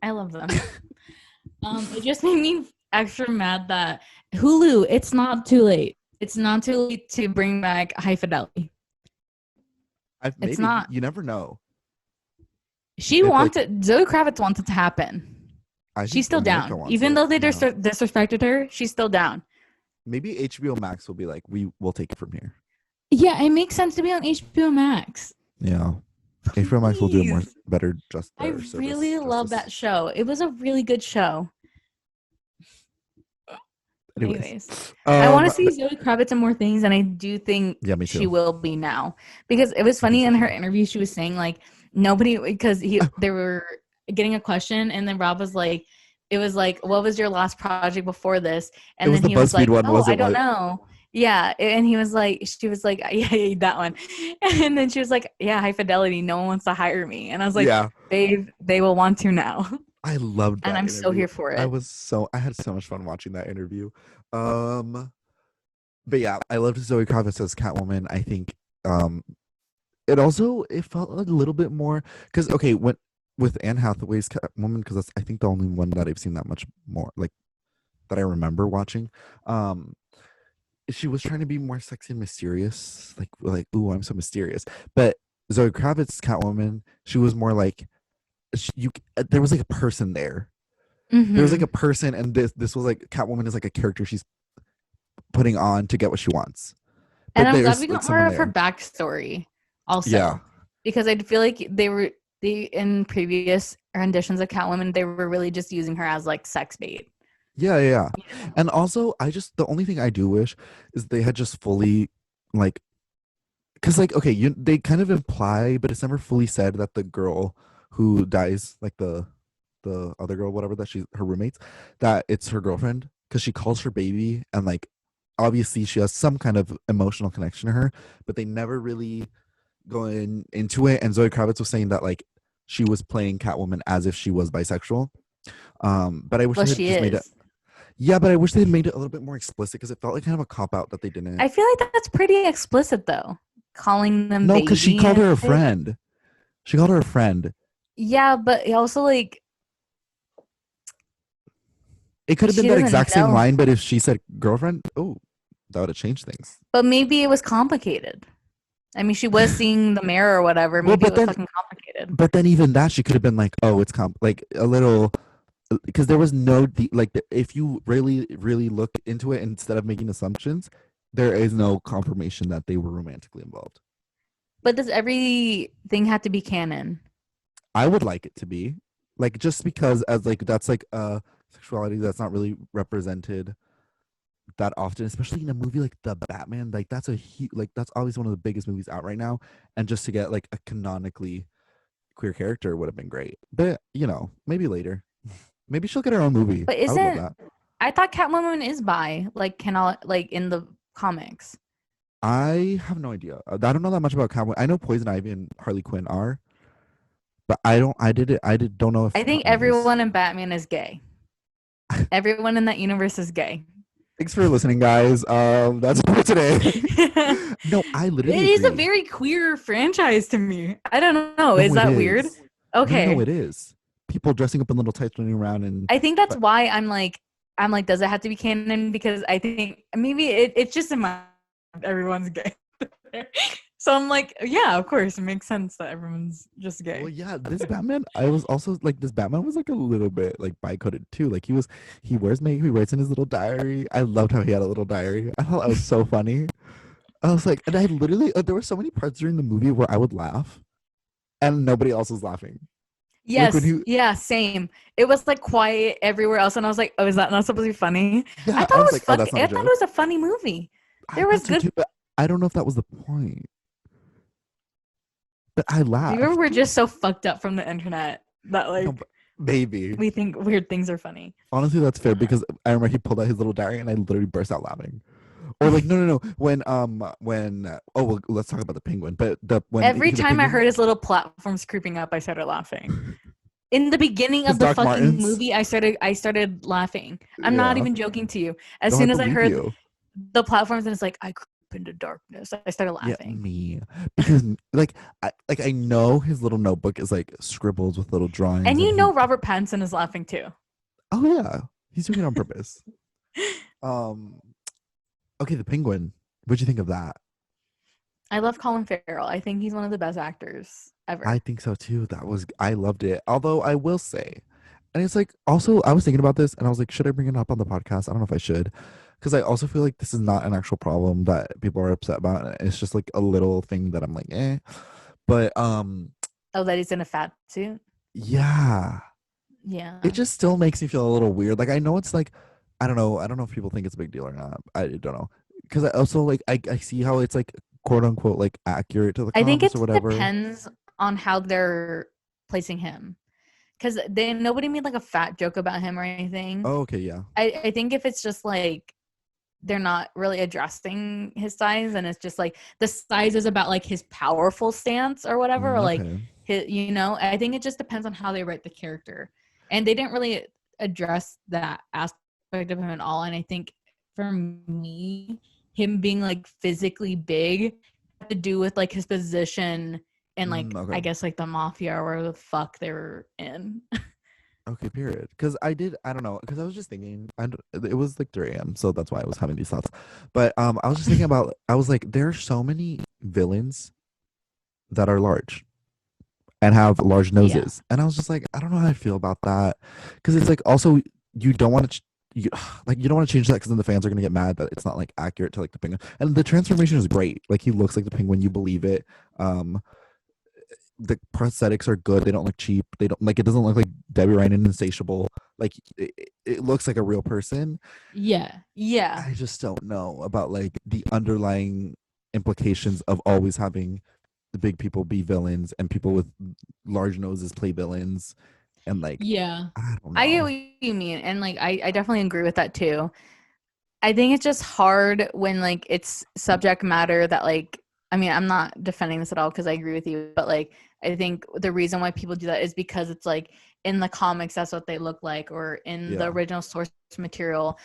I love them. It just made me extra mad that Hulu, it's not too late. It's not too late to bring back High Fidelity. It's not. You never know. Zoe Kravitz wants it to happen. She's still down. Even though they disrespected her, she's still down. Maybe HBO Max will be like, we will take it from here. Yeah, it makes sense to be on HBO Max. Yeah. HBO Max will do better justice. I really love that show. It was a really good show. Anyways. I want to see Zoe Kravitz in more things, and I do think she will be now. Because it was funny in her interview, she was saying like nobody, because they were getting a question, and then Rob was like, it was like, what was your last project before this? It And was then the he was BuzzFeed like, one, oh, I wasn't don't it? know. Yeah. And he was like, she was like, yeah, that one. And then she was like, yeah, high fidelity. No one wants to hire me. And I was like, Yeah. babe, they will want to now. I loved And that I'm so interview. here for it. I had so much fun watching that interview. Um, but yeah, I loved Zoe Kravitz as Catwoman. I think it felt a little bit more because okay, when with Anne Hathaway's Catwoman, because that's I think the only one that I've seen that much more like that I remember watching. Um, she was trying to be more sexy and mysterious, like ooh, I'm so mysterious. But Zoe Kravitz Catwoman, she was more like there was like a person there. There was like Mm-hmm. a person, and this was like Catwoman is like a character she's putting on to get what she wants. And But I'm glad there's we like got more someone of her there. backstory Yeah, also. Because I feel like they in previous renditions of Catwoman, they were really just using her as like sex bait. yeah. And also, the only thing I do wish is they had just fully like because like okay, they kind of imply, but it's never fully said that the girl who dies, like the other girl, whatever that she's her roommates, that it's her girlfriend because she calls her baby and like obviously she has some kind of emotional connection to her, but they never really go into it. And Zoe Kravitz was saying that like she was playing Catwoman as if she was bisexual. But I wish Well, they had she just made it. is. Yeah, but I wish they had made it a little bit more explicit because it felt like kind of a cop out that they didn't. I feel like that's pretty explicit though. Calling them No, because she baby called and her a shit. friend. She called her a friend. Yeah, but also like It could have been she that doesn't exact same know. line, but if she said girlfriend, oh, that would have changed things. But maybe it was complicated. I mean, she was seeing the mirror or whatever. Well, Maybe it was fucking complicated. but then even that she could have been like, oh, it's like a little because there was no if you really look into it instead of making assumptions, there is no confirmation that they were romantically involved. But does everything have to be canon? I would like it to be like just because as like that's like a sexuality that's not really represented that often, especially in a movie like the Batman. Like that's a huge like that's always one of the biggest movies out right now, and just to get like a canonically queer character would have been great. But maybe later. Maybe she'll get her own movie. But I would love isn't that. I thought Catwoman is bi, like cannot like in the comics. I have no idea. I don't know that much about Catwoman. I know Poison Ivy and Harley Quinn are, but I don't. I did it. I did. Don't know if I think Catwoman is. everyone in Batman is gay. Everyone in that universe is gay. Thanks for listening, guys. That's it for today. It No, I literally is a agree. very queer franchise to me. I don't know. Is No, it that weird? is. No, Okay. it is. People dressing up in little tights running around and. I think that's But why I'm like, does it have to be canon? Because I think maybe it's just in my everyone's gay. So I'm like, yeah, of course, it makes sense that everyone's just well, gay. yeah, this Batman. I was also like, this Batman was like a little bit like bi-coded too. Like he wears makeup. He writes in his little diary. I loved how he had a little diary. I thought that was so funny. I was like, and I literally, there were so many parts during the movie where I would laugh and nobody else was laughing. Like when Yes, he, yeah, same. It was like quiet everywhere else, and I was like, "Oh, is that not supposed to be funny?" I yeah, thought I it was was like, oh, fuck. that's not a I thought it joke. was a funny movie. I There was thought so good. too, but I don't know if that was the point. But I Maybe we're laughed. just so fucked up from the internet that No, like but maybe. we think weird things are funny. Honestly, that's fair because I remember he pulled out his little diary and I literally burst out laughing. Or like, no. When well, let's talk about the penguin. But Every the time I penguin, heard his little platforms creeping up, I started laughing. In the beginning his of the Doc fucking Martens. movie, I started laughing. I'm not Yeah. even joking to you. As No, I soon as I believe heard you. the platforms and it's like I creep into darkness, I started Yeah, laughing. me. Because I know his little notebook is like scribbles with little drawings And and you he know Robert Pattinson is laughing too. oh yeah. He's doing it on purpose. Um okay, the penguin. What'd you think of that? I love Colin Farrell. I think he's one of the best actors I ever. think so too. I loved it. Although I will say, and it's like also I was thinking about this and I was like, should I bring it up on the podcast? I don't know if I should. Because I also feel like this is not an actual problem that people are upset about. It's just like a little thing that I'm like, eh. But Oh, that he's in a fat suit. yeah. It Yeah. just still makes me feel a little weird. Like I know it's like I don't know. I don't know if people think it's a big deal or not. I don't know. Because I also like I see how it's like quote unquote like accurate to the I think comics or it whatever. depends on how they're placing him. because nobody made like a fat joke about him or anything. Oh, okay, yeah. I think if it's just like they're not really addressing his size, and it's just like the size is about like his powerful stance or whatever, or like Okay. his, I think it just depends on how they write the character, and they didn't really address that aspect of him at all. And I think for me, him being like physically big had to do with like his position and like Okay. I guess like the mafia or where the fuck they were in. Okay, period. Because I don't know, because I was just thinking, it was like 3 a.m., so that's why I was having these thoughts. But I was just thinking about, I was like, there are so many villains that are large and have large noses. And I was just like, I don't know how I feel about that. Because it's like, also, you don't want to, you don't want to change that because then the fans are going to get mad that it's not like accurate to like the penguin. And the transformation is great. Like, he looks like the penguin, you believe it. The prosthetics are good. They don't look cheap. They don't like, it doesn't look like Debbie Ryan in Insatiable. Like it looks like a real person. Yeah. I just don't know about like the underlying implications of always having the big people be villains and people with large noses play villains. And like, Yeah. I don't I get know. what you mean. And like I definitely agree with that too. I think it's just hard when like it's subject matter that like I mean, I'm not defending this at all because I agree with you, but like I think the reason why people do that is because it's like in the comics that's what they look like, or in the Yeah. original source material.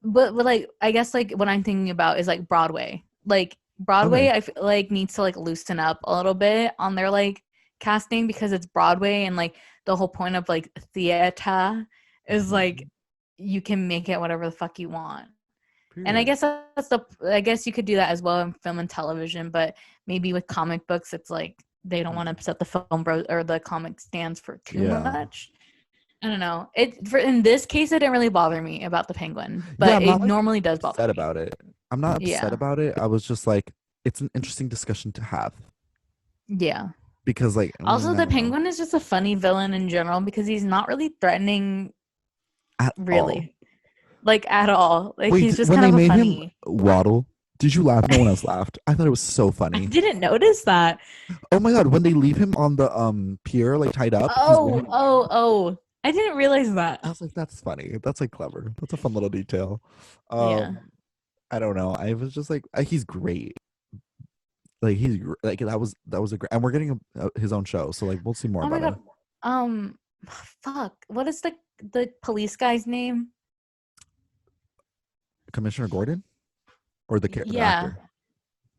But like I guess like what I'm thinking about is like Broadway. Like Broadway Okay. I feel like needs to like loosen up a little bit on their like casting because it's Broadway, and like the whole point of like theater is like you can make it whatever the fuck you want. And I Period. guess I guess you could do that as well in film and television, but maybe with comic books, it's like they don't want to upset the film bro or the comic stands for too Yeah. much. I don't know. In this case, it didn't really bother me about the penguin, Yeah, but I'm it not like normally does bother upset me. about it. I'm not upset Yeah, about it. I was just like, it's an interesting discussion to have yeah. because like, Also, I the don't know. penguin is just a funny villain in general because he's not really threatening, At all. really, like at all. Like Wait, he's just when kind they of a made him funny. waddle, did you laugh? No one else laughed. I thought it was so I funny. didn't notice that. Oh my god, when they leave him on the pier, like tied up, he's Oh, walking. oh, oh! I didn't realize that. I was like, that's funny. That's like clever. That's a fun little detail. Yeah. I don't know. I was just like, he's great. Like like that was a great, and we're getting his own show, so like we'll see more Oh my about god. him. Um, fuck. What is the police guy's name? Commissioner Gordon or the Yeah. actor.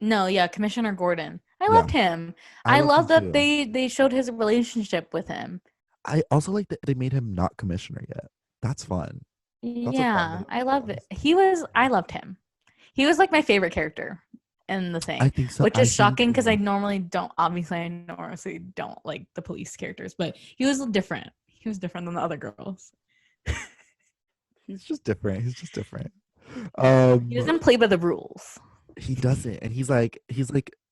No, yeah, Commissioner Gordon. I Yeah, loved him. I I loved him love that too. they showed his relationship with him. I also like that they made him not commissioner yet. That's fun. That's a fun Yeah, little I loved nuance. it. I loved him. He was like my favorite character in the I thing, think so. which I is think shocking because I normally don't, obviously, I normally don't like the police characters, but he was different. He was different than the other girls. he's just different. He's just different. He Um, doesn't play by the rules. he doesn't, and he's like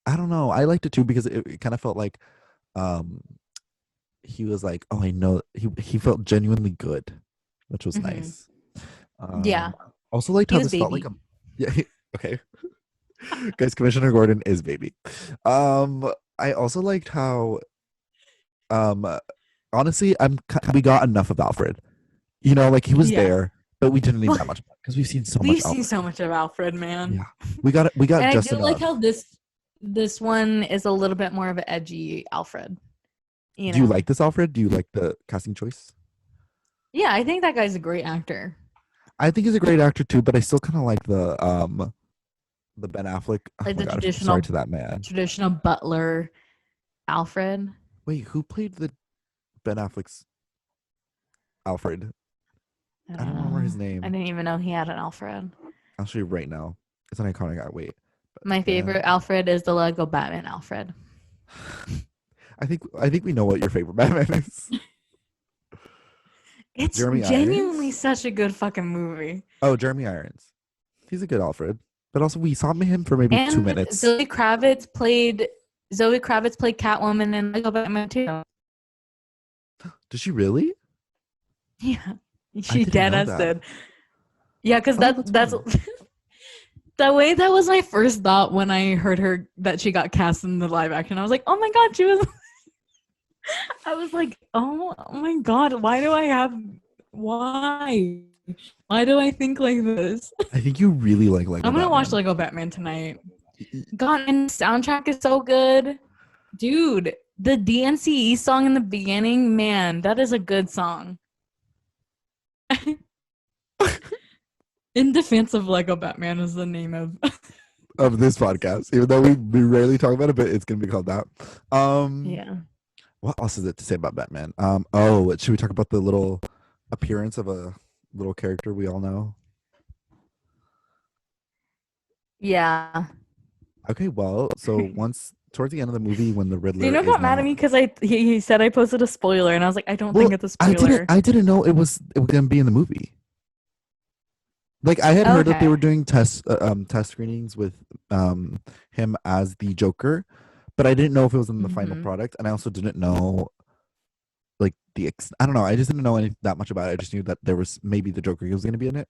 I don't know. I liked it too because it kind of felt like, um, he was like, oh, I know. He felt genuinely good, which was Hmm. nice. Yeah, Also liked he how was this felt like baby. a yeah. Okay, guys, Commissioner Gordon is baby. I also liked how um honestly we got enough of Alfred. Like he was Yeah. there, but we didn't need Well, that much because we've seen so much we've seen Alfred. so much of Alfred, man. Yeah, we got And I just do like how enough. this one is a little bit more of an edgy Alfred, you Do you know. like this Alfred? Do you like the casting choice? Yeah, I think that guy's a great actor. I think he's a great actor too, but I still kind of like the Ben Affleck. Oh Like my the god, I feel sorry traditional to that man. traditional butler Alfred. Wait, who played the Ben Affleck's Alfred? I I don't don't remember know. his I name. didn't even know he had an Alfred. I'll show you right now. It's an iconic guy. Wait, My Ben. favorite Alfred is the Lego Batman Alfred. I think we know what your favorite Batman is. It's Jeremy genuinely Irons. such a good fucking movie. Oh, Jeremy Irons. He's a good Alfred, but also we saw him for maybe 2 minutes. Zoe Kravitz played Catwoman in Lego Batman too. Did she really? Yeah, I she didn't dead know ass that. did. Yeah, because Oh, that's that's fun. the way that was my first thought when I heard her that she got cast in the live action. I was like, oh my god, she was. I was like, oh my god, why? Why do I think like this? I think you really like Lego I'm gonna watch Batman. Lego Batman tonight. God, and the soundtrack is so good. Dude, the DNCE song in the beginning, man, that is a good song. In Defense of Lego Batman is the name of. Of this podcast, even though we rarely talk about it, but it's gonna be called that. Yeah. What else is it to say about Batman? Oh, should we talk about the little appearance of a little character we all know? Yeah. Okay, well, so once towards the end of the movie, when the Riddler Dino is got mad at not, me because he said I posted a spoiler, and I was like, I don't think well, it's a I didn't spoiler. I didn't know it was gonna be in the movie. Like I had heard that they Okay. were doing test screenings with him as the Joker, but I didn't know if it was in the final Hmm. product, and I also didn't know like I don't know. I just didn't know that much about it. I just knew that there was maybe the Joker was going to be in it.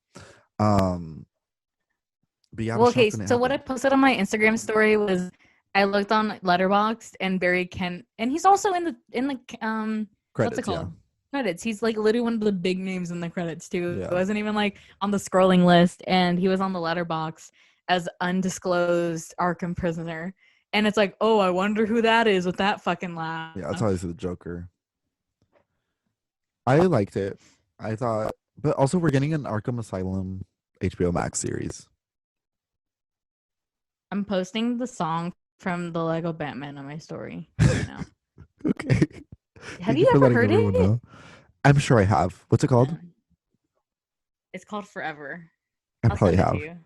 Um, but yeah, I was Well, okay. shocked when it So what I happened. posted on my Instagram story was I looked on Letterboxd and Barry Kent, and he's also in the what's it Credits, yeah, called? Credits. He's like literally one of the big names in the credits too. It yeah, wasn't even like on the scrolling list, and he was on the Letterboxd as undisclosed Arkham prisoner. And it's like, oh, I wonder who that is with that fucking yeah. That's how I laugh. see the Joker. I liked it. I thought, but also we're getting an Arkham Asylum HBO Max series. I'm posting the song from the Lego Batman on my story right now. Okay, Have thank you you for ever letting heard everyone it? know. I'm sure I have. What's it called? No. It's called Forever. I I'll probably send it to have. you.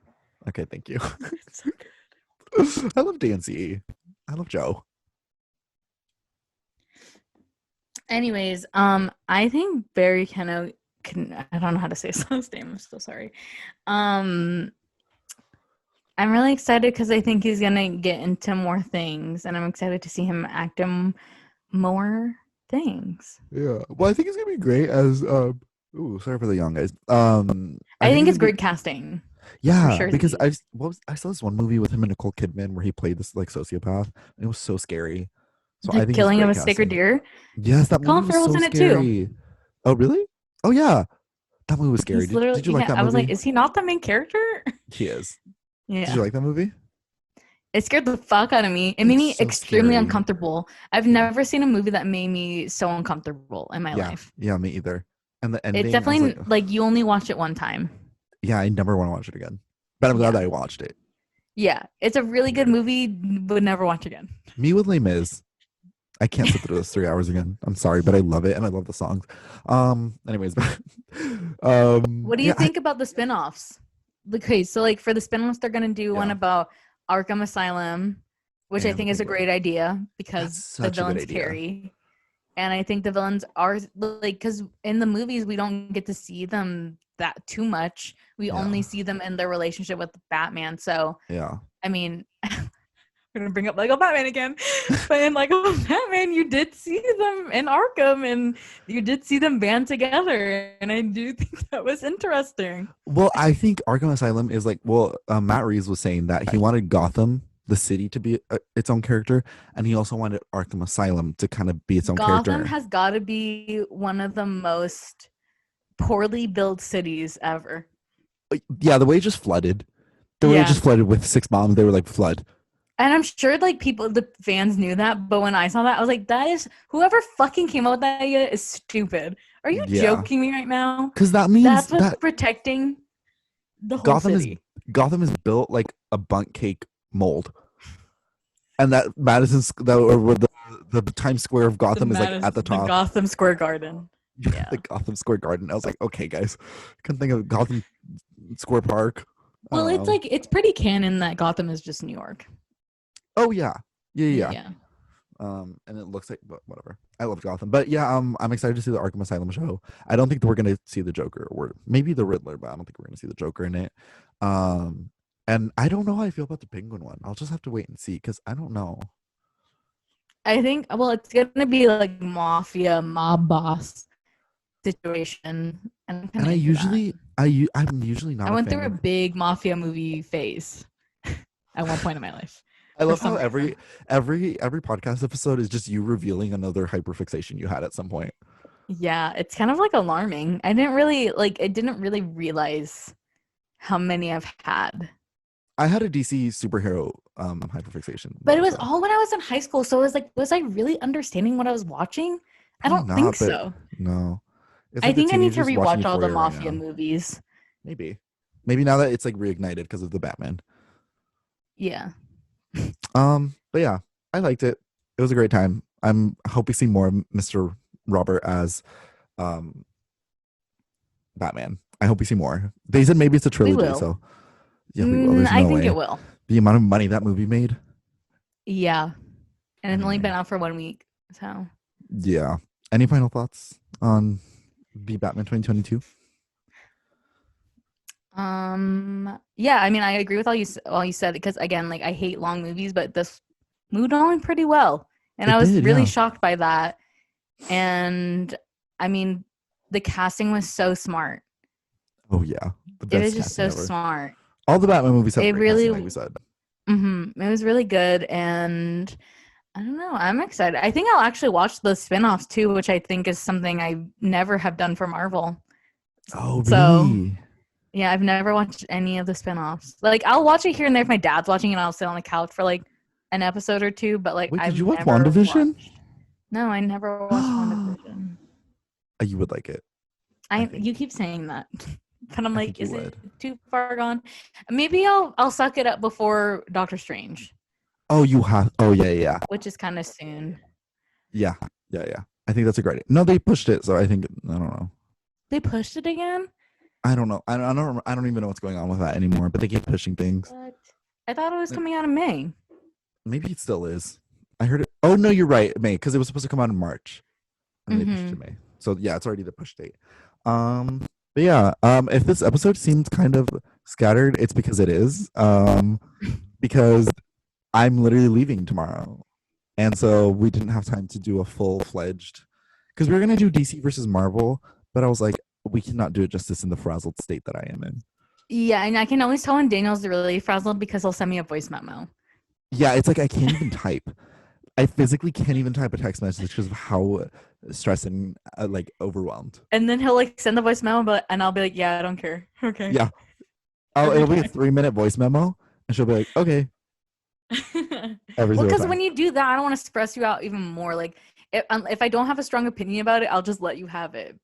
Okay, thank you. It's so good. I love DNC. I love Joe. Anyways, I think Barry Keno can. I don't know how to say his last name. I'm so sorry. Um, I'm really excited because I think he's gonna get into more things, and I'm excited to see him act in more things. Yeah. Well, I think it's gonna be great as ooh, sorry for the young guys. I I think think it's it's gonna be great casting for yeah, sure. because I saw this one movie with him and Nicole Kidman where he played this like sociopath and it was so scary. So The I think it's killing of great a sacred casting. deer. Yes, that movie Colin was Farrell's so in it too. scary. Oh, really? Oh yeah. That movie was scary. He's literally. Did you like Yeah, that I was like, movie? is he not the main character? He is. Did Yeah. you like that movie? It scared the fuck out of me. It made It's me so extremely scary. uncomfortable. I've Yeah. never seen a movie that made me so uncomfortable in my Yeah. life. Yeah, me either. And the It's ending, I was like, definitely ugh. like you only watch it one time. Yeah, I never want to watch it again. But I'm glad Yeah. that I watched it. Yeah. It's a really good movie, would never watch again. Me with Les Mis. I can't sit through this 3 hours again. I'm sorry, but I love it and I love the songs. Anyways, What do you yeah, think about the spin-offs? Okay, so like for the spin-offs, they're gonna do one yeah, about Arkham Asylum, which I and think is a Riddler. great idea That's because the such a good villains idea. carry. And I think the villains are like because in the movies we don't get to see them that too much. We Yeah, only see them in their relationship with Batman. So yeah. I mean, we're gonna bring up Lego Batman again, but in Lego Batman, you did see them in Arkham, and you did see them band together, and I do think that was interesting. Well, I think Arkham Asylum is like, well, Matt Reeves was saying that he wanted Gotham, the city, to be its own character, and he also wanted Arkham Asylum to kind of be its own Gotham character. has got to be one of the most poorly built cities ever. Yeah, the way it just flooded, the way it Yeah. just flooded with six bombs, they were like flood. And I'm sure like people, the fans knew that, but when I saw that, I was like, that is whoever fucking came up with that idea is stupid. Are you Yeah, joking me right now? because that means That's what's that protecting the whole Gotham is city. Gotham is built like a bunt cake mold, and that Madison's that or the Times Square of The Gotham is like at the Madison, the top. Gotham Square Garden. The Yeah. Gotham Square Garden. I was like, okay, guys, couldn't think of Gotham Square Park. I Well, don't it's know. like it's pretty canon that Gotham is just New York. Oh yeah, yeah, yeah. Yeah. And it looks like, but whatever. I love Gotham, but yeah, I'm excited to see the Arkham Asylum show. I don't think that we're gonna see the Joker or maybe the Riddler, but I don't think we're gonna see the Joker in it. Um, and I don't know how I feel about the Penguin one. I'll just have to wait and see because I don't know. I think well, it's gonna be like mafia mob boss situation, and I'm kind And of into that. I'm usually I not a went through fan a of. big mafia movie phase at one point in my life. I for love how some reason. every podcast episode is just you revealing another hyperfixation you had at some point. Yeah, it's kind of like alarming. I didn't really realize how many I've had. I had a DC superhero hyperfixation But it though, was so all when I was in high school. So it was like, was I really understanding what I was watching? I probably don't think not, but so. no. It's I like the think I need to teenagers watching rewatch all the Euphoria right Mafia now. movies. Maybe. Maybe now that it's like reignited because of the Batman. Yeah. But yeah, I liked it. It was a great time. I hope we see more of Mr. Robert as um Batman. I hope we see more. They said maybe it's a We trilogy, will. so yeah, we will. There's I no think it way. will. The amount of money that movie made. Yeah. And it's only Anyway, been out for 1 week. So yeah. Any final thoughts on the Batman 2022? yeah, I mean I agree with all you said because again, like I hate long movies, but this moved on pretty well. And It I was did, really yeah. shocked by that. And I mean the casting was so smart. Oh yeah, the It was best just casting so ever. smart. All the Batman movies have It great casting, really like we said. it was really good and I don't know. I'm excited. I think I'll actually watch the spin-offs too, which I think is something I never have done for Marvel. Oh So, really? yeah, I've never watched any of the spin-offs. Like I'll watch it here and there if my dad's watching it, I'll sit on the couch for like an episode or two, but like Wait, did I've you watch never WandaVision? watched. No, I never watched WandaVision. You would like it, I think. You keep saying that. But I'm I like, think you is it would. too far gone? Maybe I'll suck it up before Doctor Strange, Oh, you have. Oh yeah, yeah, which is kind of soon. yeah, yeah, yeah. I think that's a great. No, they pushed it, so I think I don't know. They pushed it again? I don't know. I don't even know what's going on with that anymore. But they keep pushing things. What? I thought it was coming out in May. Maybe it still is. I heard it. Oh no, you're right, May, because it was supposed to come out in March, and they pushed it to Mm-hmm. May. So yeah, it's already the push date. But yeah, if this episode seems kind of scattered, it's because it is. Because I'm literally leaving tomorrow, and so we didn't have time to do a full fledged. Because we were gonna do DC versus Marvel, but I was like, we cannot do it justice in the frazzled state that I am in. Yeah, and I can always tell when Daniel's really frazzled because he'll send me a voice memo. Yeah, it's like I can't even type. I physically can't even type a text message because of how stressed and like overwhelmed. And then he'll like send the voice memo, and I'll be like, yeah, I don't care. Okay. Yeah. Oh, Every it'll be a time. 3-minute voice memo, and she'll be like, "Okay," every Well, single because time. when you do that, I don't want to stress you out even more. Like, if I don't have a strong opinion about it, I'll just let you have it.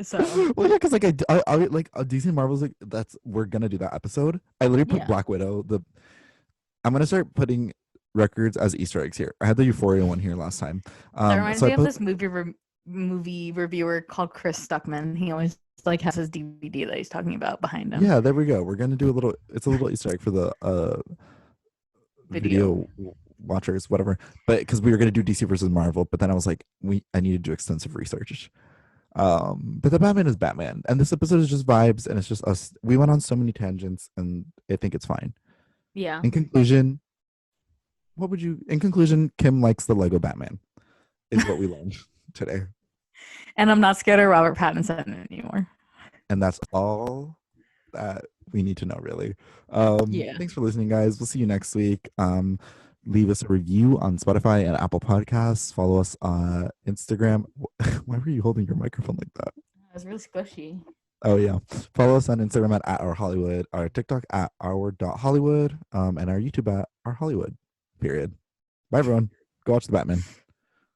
So, Well, yeah, because like I like DC and Marvel's like that's we're gonna do that episode. I literally put yeah. Black Widow. I'm gonna start putting records as Easter eggs here. I had the Euphoria one here last time. That reminds So I me of put this movie reviewer called Chris Stuckman. He always like has his DVD that he's talking about behind him. yeah. There we go. We're gonna do a little. It's a little Easter egg for the Video. video watchers, whatever. But because we were gonna do DC versus Marvel, but then I was like, I need to do extensive research. But the Batman is Batman, and this episode is just vibes, and it's just us. We went on so many tangents, and I think it's fine. Yeah. In conclusion, In conclusion, Kim likes the Lego Batman, is what we learned today, And I'm not scared of Robert Pattinson anymore. and that's all that we need to know, really. Yeah. Thanks for listening, guys. We'll see you next week. Leave us a review on Spotify and Apple Podcasts. Follow us on Instagram. Why were you holding your microphone like that? It was really squishy. Oh yeah. Follow us on Instagram at our Hollywood, our TikTok at our.hollywood, and our YouTube at our Hollywood. Period. Bye everyone. Go watch the Batman.